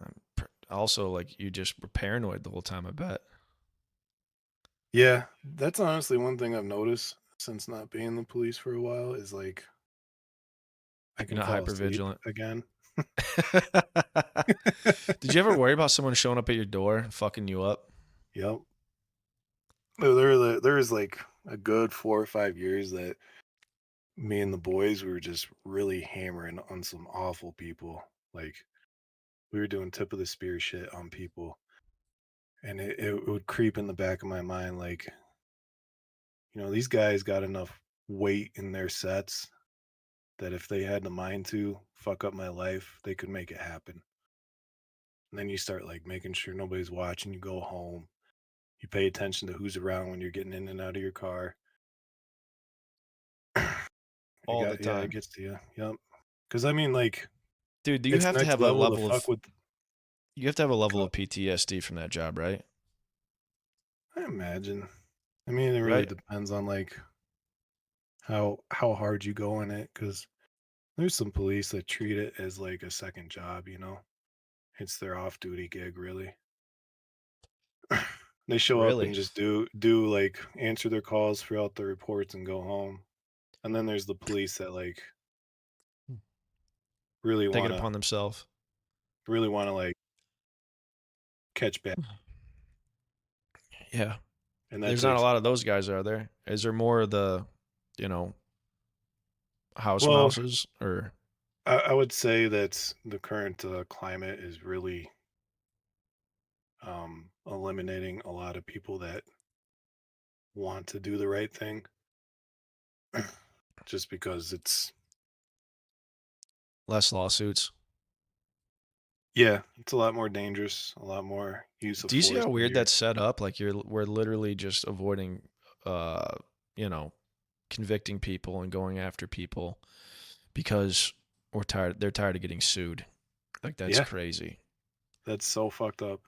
B: Also, like you just were paranoid the whole time. I bet
A: Yeah, that's honestly one thing I've noticed since not being in the police for a while is like I
B: you're
A: can
B: not
A: fall
B: hyper
A: asleep
B: vigilant.
A: again.
B: Did you ever worry about someone showing up at your door and fucking you up?
A: Yep. There was like a good 4 or 5 years that me and the boys were just really hammering on some awful people. Like we were doing tip of the spear shit on people, and it would creep in the back of my mind like, these guys got enough weight in their sets that if they had the mind to fuck up my life, they could make it happen. And then you start like making sure nobody's watching. You go home. You pay attention to who's around when you're getting in and out of your car.
B: All the
A: It
B: time.
A: gets to you. Yep. Because I mean, like,
B: Dude, do you
A: it's
B: have to
A: next
B: have a
A: level to
B: level
A: fuck
B: of
A: with.
B: you have to have a level
A: co-
B: of PTSD from that job, right?
A: I imagine. I mean, it really
B: Right?
A: depends on like how hard you go in it. Because there's some police that treat it as like a second job. It's their off duty gig, really. They show up and
B: Really?
A: just do like answer their calls, fill out the reports, and go home. And then there's the police that like really
B: Take it
A: wanna
B: upon themselves.
A: really wanna like catch bad,
B: Yeah.
A: and that
B: There's not a
A: takes
B: lot
A: a
B: of
A: lot.
B: those guys, are there? Is there more of the, you know, house
A: Well,
B: mouses or
A: I would say that the current climate is really eliminating a lot of people that want to do the right thing, just because it's
B: less lawsuits?
A: yeah, it's a lot more dangerous, a lot more use of
B: Do you see
A: force
B: how
A: in
B: weird
A: here.
B: that's set up? Like we're literally just avoiding uh, you know, convicting people and going after people because they're tired of getting sued. Like that's
A: Yeah,
B: crazy.
A: that's so fucked up.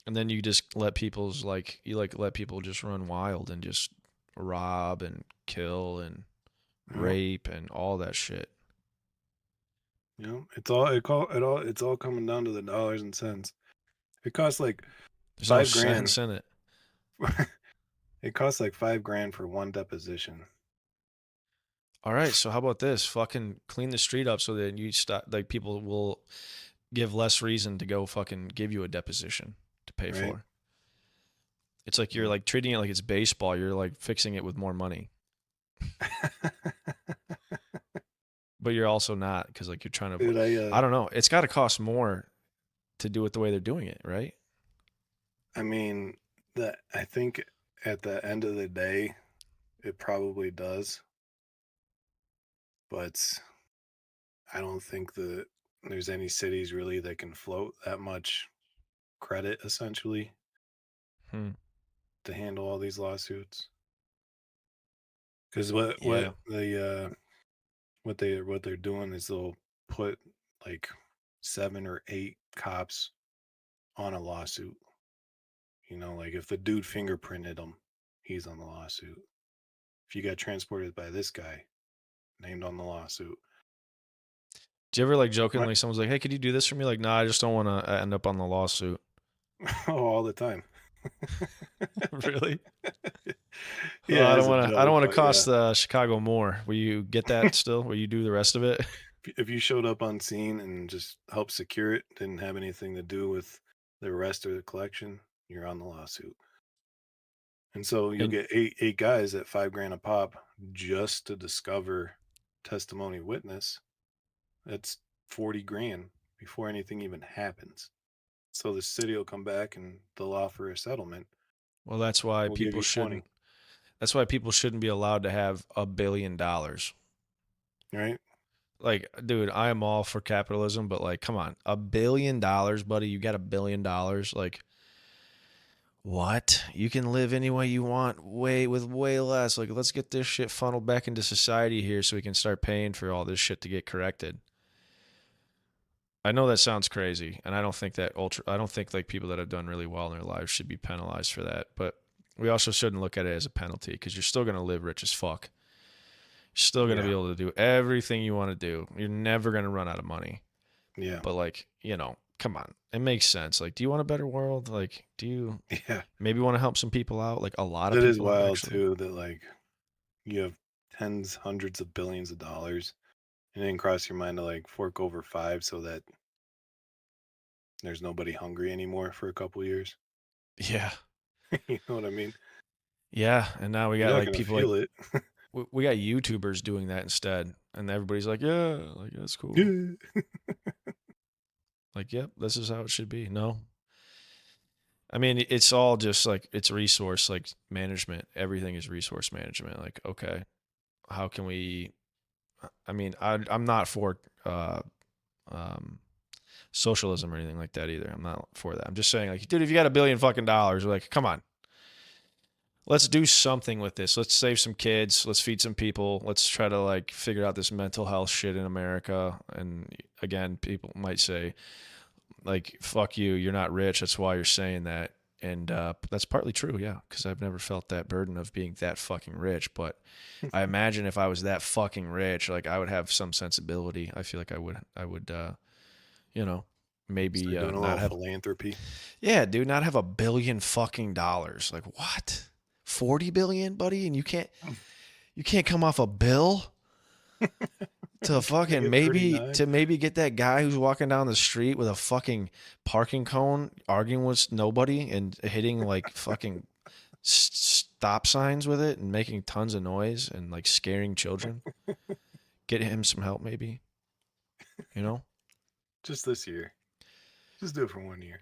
B: And then you just let people's like you like let people just run wild and just rob and kill and
A: Yeah,
B: rape and all that shit.
A: it's all coming down to the dollars and cents. It costs like
B: There's no
A: 5 grand.
B: sense in it.
A: It costs like 5 grand for one deposition.
B: All right, so how about this? Fucking clean the street up so that you stop like people will give less reason to go fucking give you a deposition to pay
A: Right?
B: for. It's like you're
A: Yeah.
B: like treating it like it's baseball. You're like fixing it with more money, but you're also not because like you're trying to.
A: Dude,
B: I don't know. It's got to cost more to do it the way they're doing it, right?
A: I mean, that I think at the end of the day, it probably does, but I don't think that there's any cities really that can float that much credit essentially
B: Hmm.
A: to handle all these lawsuits. Because
B: Yeah.
A: what they're doing is they'll put like 7 or 8 cops on a lawsuit. Like if the dude fingerprinted him, he's on the lawsuit. If you got transported by this guy, named on the lawsuit.
B: Do you ever like
A: Right?
B: jokingly someone's like, "Hey, could you do this for me?" Like, nah, I just don't want to end up on the lawsuit.
A: Oh, all the time.
B: Really? Oh,
A: Yeah,
B: I
A: as
B: don't
A: a
B: want to. I don't
A: joke,
B: want to
A: but yeah.
B: cost Chicago more. Will you get that still? Will you do the rest of it?
A: If you showed up on scene and just helped secure it, didn't have anything to do with the arrest or the collection, you're on the lawsuit. And so you'll
B: And
A: get eight guys at 5 grand a pop just to discover testimony witness. That's 40 grand before anything even happens. So the city will come back and they'll offer a settlement.
B: well, that's why
A: We'll give
B: people
A: you 20,
B: shouldn't. That's why people shouldn't be allowed to have $1 billion.
A: right?
B: Like, dude, I am all for capitalism, but like, come on, $1 billion, buddy. You got $1 billion. Like, what? You can live any way you want, way with way less. Like, let's get this shit funneled back into society here, so we can start paying for all this shit to get corrected. I know that sounds crazy, and I don't think like people that have done really well in their lives should be penalized for that. But we also shouldn't look at it as a penalty because you're still gonna live rich as fuck. You're still gonna be
A: Yeah.
B: able to do everything you want to do. You're never gonna run out of money.
A: Yeah.
B: But like, come on, it makes sense. Like, do you want a better world? Like, do you
A: Yeah.
B: maybe want to help some people out? Like a lot of
A: That is
B: people out,
A: wild
B: actually.
A: too that like you have tens, hundreds of billions of dollars and then cross your mind to like fork over five so that there's nobody hungry anymore for a couple years.
B: Yeah,
A: You know what I mean?
B: yeah. And now we
A: You're
B: got
A: not
B: like
A: gonna
B: people like
A: feel it.
B: we got YouTubers doing that instead, and everybody's like, yeah, like that's cool.
A: Yeah.
B: Like, yep, this is how it should be. No, I mean, it's all just like it's resource like management. Everything is resource management. Like, okay, how can we? I mean, I'm not for um, socialism or anything like that either. I'm not for that. I'm just saying, like, dude, if you got $1 billion, we're like, come on, let's do something with this. Let's save some kids. Let's feed some people. Let's try to like figure out this mental health shit in America. And again, people might say, like, fuck you, you're not rich, that's why you're saying that. And that's partly true, yeah, because I've never felt that burden of being that fucking rich. But I imagine if I was that fucking rich, like I would have some sensibility. I feel like I would you know maybe
A: Start doing a
B: not
A: little
B: have,
A: philanthropy.
B: yeah, dude, not have $1 billion fucking. Like, what? 40 billion, buddy? And you can't come off a bill to
A: Can I
B: fucking
A: get
B: maybe
A: 39?
B: to maybe get that guy who's walking down the street with a fucking parking cone arguing with nobody and hitting like fucking stop signs with it and making tons of noise and like scaring children. Get him some help, maybe, you know?
A: Just this year. Just do it for 1 year.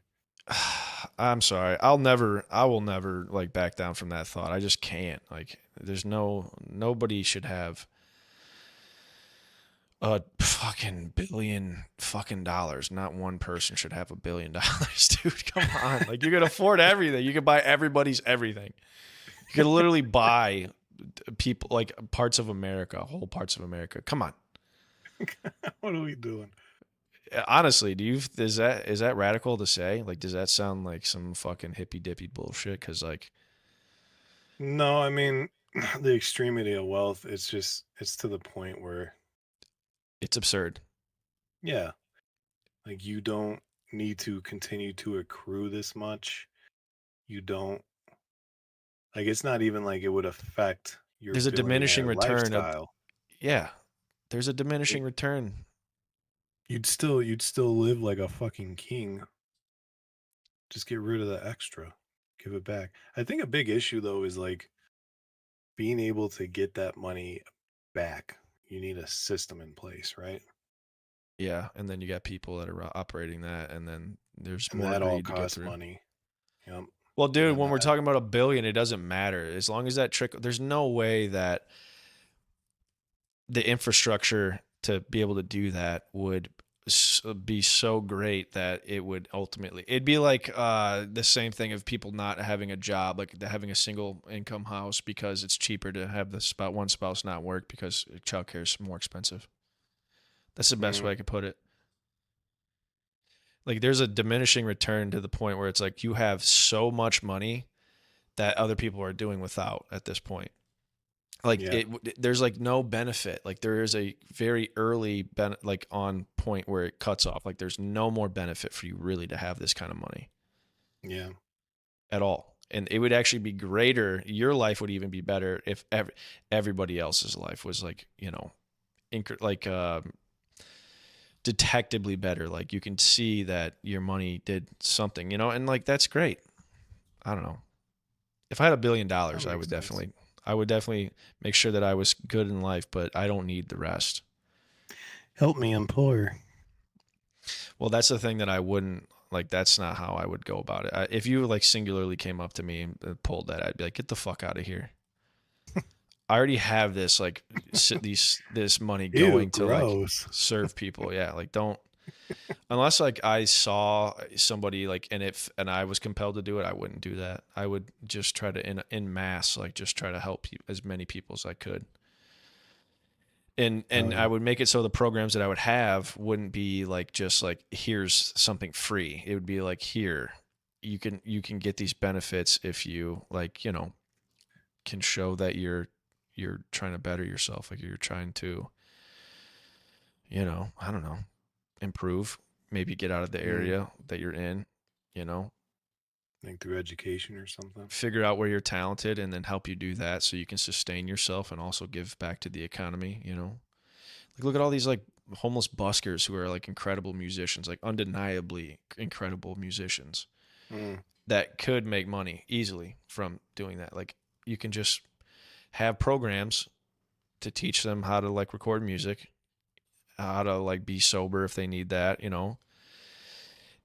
B: I'm sorry. I will never like back down from that thought. I just can't. Like, nobody should have a fucking billion fucking dollars. Not one person should have $1 billion, dude. Come on. Like, you can afford everything. You can buy everybody's everything. You can literally buy people like parts of America, whole parts of America. Come on.
A: What are we doing?
B: Honestly, is that radical to say? Like, does that sound like some fucking hippy dippy bullshit? Because like,
A: No, I mean the extremity of wealth. It's to the point where
B: it's absurd.
A: yeah, like you don't need to continue to accrue this much. You don't like it's not even like it would affect your
B: There's a diminishing
A: billionaire
B: return of,
A: lifestyle.
B: yeah. There's a
A: It,
B: diminishing return.
A: you'd still live like a fucking king. Just get rid of the extra. Give it back. I think a big issue though is like being able to get that money back. You need a system in place, right?
B: Yeah, and then you got people that are operating that, and then there's
A: And
B: more
A: that all
B: greed to get
A: costs
B: through.
A: money. Yep.
B: Well, dude,
A: And
B: when we're talking about $1 billion, it doesn't matter as long as that trickle. There's no way that the infrastructure to be able to do that would be so great that it would ultimately. It'd be like the same thing of people not having a job, like having a single income house because it's cheaper to have one spouse not work because childcare is more expensive. That's the best
A: mm,
B: way I could put it. Like, there's a diminishing return to the point where it's like you have so much money that other people are doing without at this point. Like,
A: yeah.
B: there's like no benefit. Like, there is a very early like on point where it cuts off. Like, there's no more benefit for you really to have this kind of money
A: Yeah.
B: at all. And it would actually be greater. Your life would even be better if everybody else's life was like, like detectably better. Like, you can see that your money did something, and like that's great. I don't know. If I had $1 billion,
A: That makes sense.
B: I would definitely make sure that I was good in life, but I don't need the rest.
A: Help me, I'm poor.
B: Well, that's the thing that I wouldn't like. That's not how I would go about it. If you like singularly came up to me and pulled that, I'd be like, get the fuck out of here. I already have this like this money
A: Ew,
B: going to like
A: gross.
B: serve people. Yeah, like don't unless like I saw somebody like and I was compelled to do it, I wouldn't do that. I would just try to in mass like just try to help as many people as I could. And I
A: yeah.
B: would make it so the programs that I would have wouldn't be like just like here's something free. It would be like here you can get these benefits if you like, can show that you're trying to better yourself, like you're trying to, I don't know, improve, maybe get out of the
A: Mm,
B: area that you're in, you know,
A: like through education or something.
B: figure out where you're talented and then help you do that so you can sustain yourself and also give back to the economy. Like look at all these like homeless buskers who are like incredible musicians, like undeniably incredible musicians
A: Mm,
B: that could make money easily from doing that. Like you can just have programs to teach them how to like record music, how to like be sober if they need that.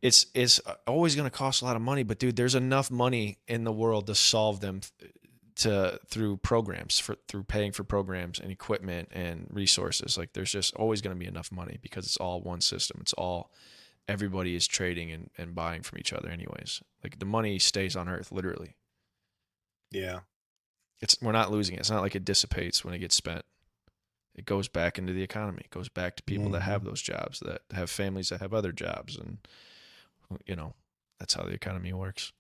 B: It's always going to cost a lot of money, but dude, there's enough money in the world to solve them to through programs through paying for programs and equipment and resources. Like there's just always going to be enough money because it's all one system. It's all everybody is trading and buying from each other anyways. Like the money stays on earth literally.
A: yeah.
B: We're not losing it. It's not like it dissipates when it gets spent. It goes back into the economy. It goes back to people that
A: Hmm.
B: have those jobs, that have families that have other jobs, and you know that's how the economy works.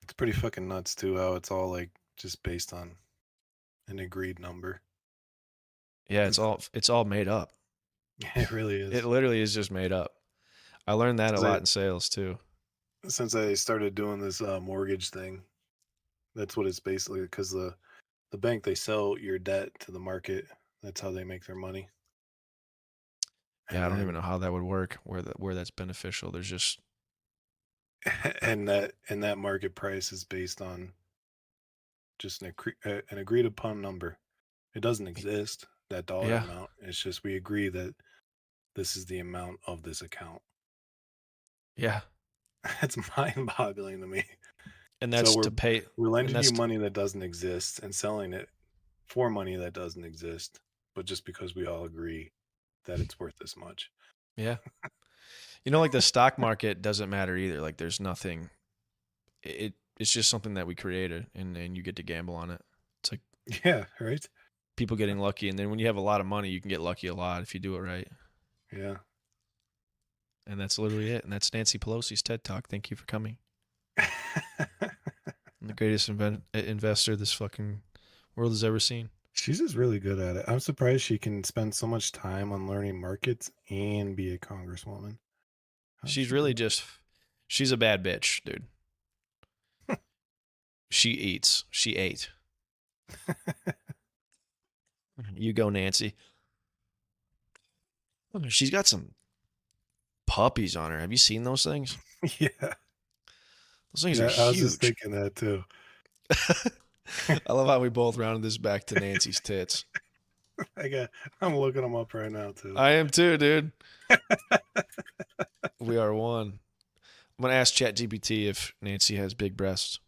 A: It's pretty fucking nuts too how it's all like just based on an agreed number.
B: Yeah, it's
A: It's
B: all made up.
A: it really
B: It
A: is.
B: literally is just made up. I learned that a
A: Since
B: lot in sales too.
A: I started doing this mortgage thing, that's what it's basically because the bank they sell your debt to the market. That's how they make their money.
B: Yeah,
A: And
B: I don't even
A: then
B: know how that would work. Where that's beneficial. There's just
A: and that market price is based on just an agreed upon number. It doesn't exist, that dollar
B: yeah,
A: amount. It's just we agree that this is the amount of this account.
B: yeah,
A: That's mind-boggling to me.
B: and
A: So
B: that's
A: we're
B: to pay,
A: we're
B: and
A: lending you
B: that's
A: money that doesn't exist and selling it for money that doesn't exist, but just because we all agree that it's worth this much.
B: yeah. Like the stock market doesn't matter either. Like there's nothing. It's just something that we created, and you get to gamble on it. It's like
A: Yeah, right?
B: people getting lucky, and then when you have a lot of money, you can get lucky a lot if you do it right.
A: Yeah.
B: And that's literally it. And that's Nancy Pelosi's TED Talk. Thank you for coming. I'm the greatest investor this fucking world has ever seen.
A: She's just really good at it. I'm surprised she can spend so much time on learning markets and be a congresswoman. How does
B: She's
A: she do
B: really just, she's a bad bitch, dude. She eats. She ate. You go, Nancy. She's got some puppies on her. Have you seen those things?
A: it? Yeah.
B: Those things are
A: Yeah, I was just
B: huge.
A: thinking that too.
B: I love how we both rounded this back to Nancy's tits.
A: I got I'm looking them up right now too.
B: I am too, dude. We are one. I'm gonna ask ChatGPT if Nancy has big breasts.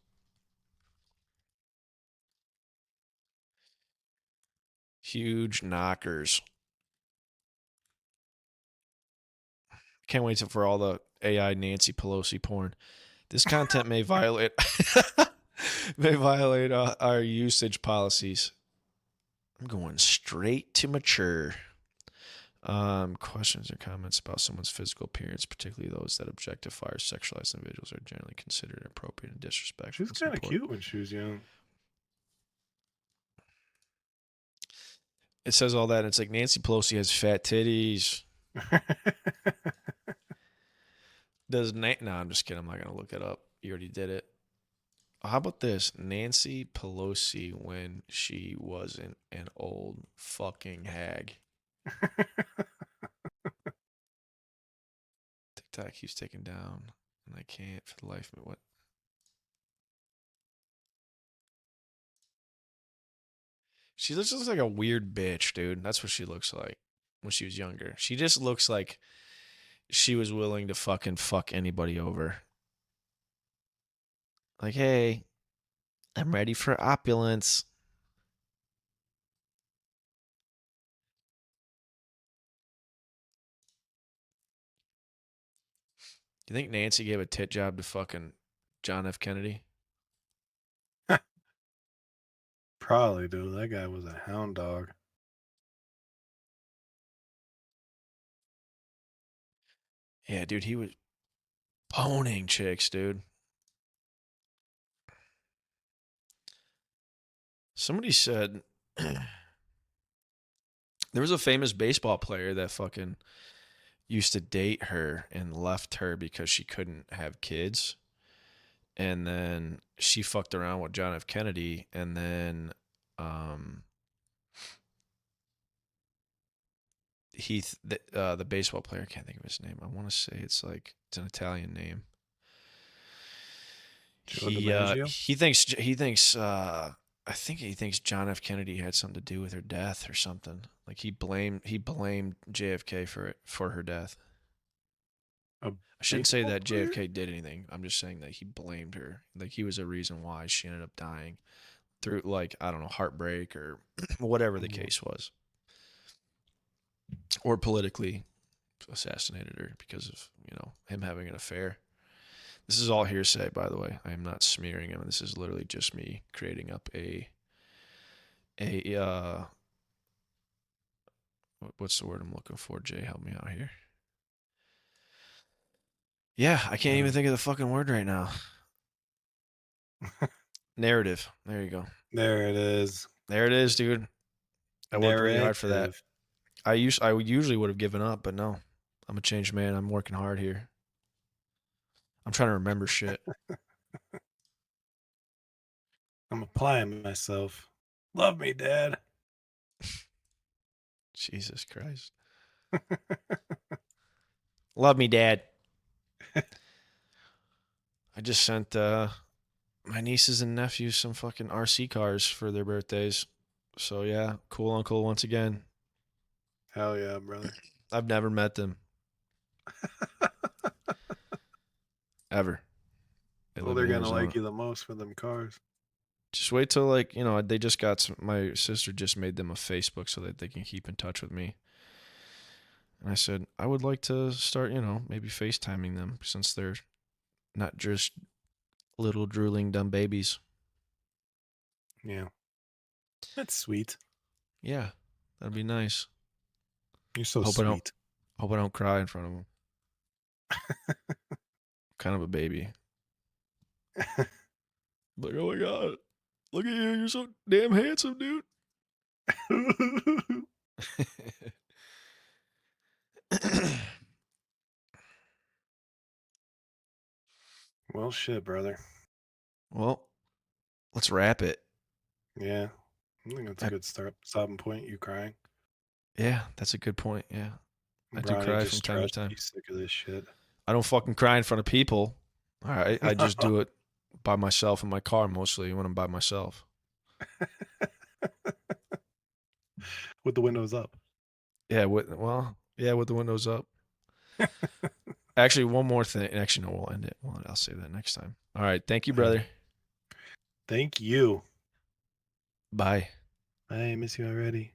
B: Huge knockers. Can't wait for all the AI Nancy Pelosi porn. This content may violate our usage policies. I'm going straight to mature. Questions or comments about someone's physical appearance, particularly those that objectify or sexualize individuals, are generally considered inappropriate and
A: She
B: disrespectful.
A: was
B: It's
A: kind of
B: important.
A: cute when she was young.
B: It says all that, and it's like Nancy Pelosi has fat titties. No, I'm just kidding. I'm not gonna look it up. You already did it. How about this? Nancy Pelosi when she wasn't an old fucking hag. TikTok keeps taking down, and I can't for the life of me. What? She looks just like a weird bitch, dude. That's what she looks like when she was younger. She just looks like she was willing to fucking fuck anybody over. Like, hey, I'm ready for opulence. Do you think Nancy gave a tit job to fucking John F. Kennedy?
A: Probably, dude. That guy was a hound dog.
B: Yeah, dude, he was boning chicks, dude. Somebody said there was a famous baseball player that fucking used to date her and left her because she couldn't have kids. And then she fucked around with John F. Kennedy, and then um, the baseball player, I can't think of his name. I want to say it's an Italian name.
A: Joe
B: He
A: DiMaggio?
B: I think he thinks John F. Kennedy had something to do with her death or something. Like he blamed JFK for her death.
A: A
B: I shouldn't say
A: baseball
B: that
A: player?
B: JFK did anything. I'm just saying that he blamed her. Like he was a reason why she ended up dying through, like, I don't know, heartbreak or whatever the
A: Mm,
B: case was, or politically assassinated her because of him having an affair. This is all hearsay, by the way. I am not smearing him. This is literally just me creating up a what's the word I'm looking for? Jay, help me out here. Yeah, I can't even
A: uh,
B: think of the fucking word right now. Narrative. There you go.
A: there it is.
B: There it is, dude. I worked really hard for that.
A: Narrative.
B: I usually would have given up, but no. I'm a changed man. I'm working hard here. I'm trying to remember shit.
A: I'm applying myself. Love me, Dad.
B: Jesus Christ. Love me, Dad. I just sent my nieces and nephews some fucking RC cars for their birthdays. So yeah, cool uncle once again.
A: Hell yeah, brother.
B: I've never met them ever. They
A: Well,
B: live in
A: they're gonna like
B: Arizona.
A: you the most for them cars.
B: Just wait till, like, they just got my sister just made them a Facebook so that they can keep in touch with me. And I said, I would like to start, maybe FaceTiming them since they're not just little drooling dumb babies.
A: Yeah, that's sweet.
B: Yeah, that'd be nice.
A: You're so
B: Hope I don't
A: sweet.
B: hope I don't cry in front of them. Kind of a baby. Like, oh my god, look at you, you're so damn handsome, dude.
A: Well, shit, brother.
B: Well, let's wrap it.
A: Yeah, I think that's a
B: I,
A: good start. Stopping point. You crying?
B: yeah, that's a good point. Yeah, I do
A: Bronny
B: cry from
A: just
B: time to
A: stressed.
B: time.
A: He's sick of this shit.
B: I don't fucking cry in front of people. All right, I just do it by myself in my car mostly when I'm by myself.
A: With the windows up.
B: Yeah, with the windows up. Actually, one more thing. Actually, no, we'll end it. Well, I'll say that next time. All right, thank you,
A: All right.
B: brother.
A: Thank you.
B: Bye.
A: I miss you already.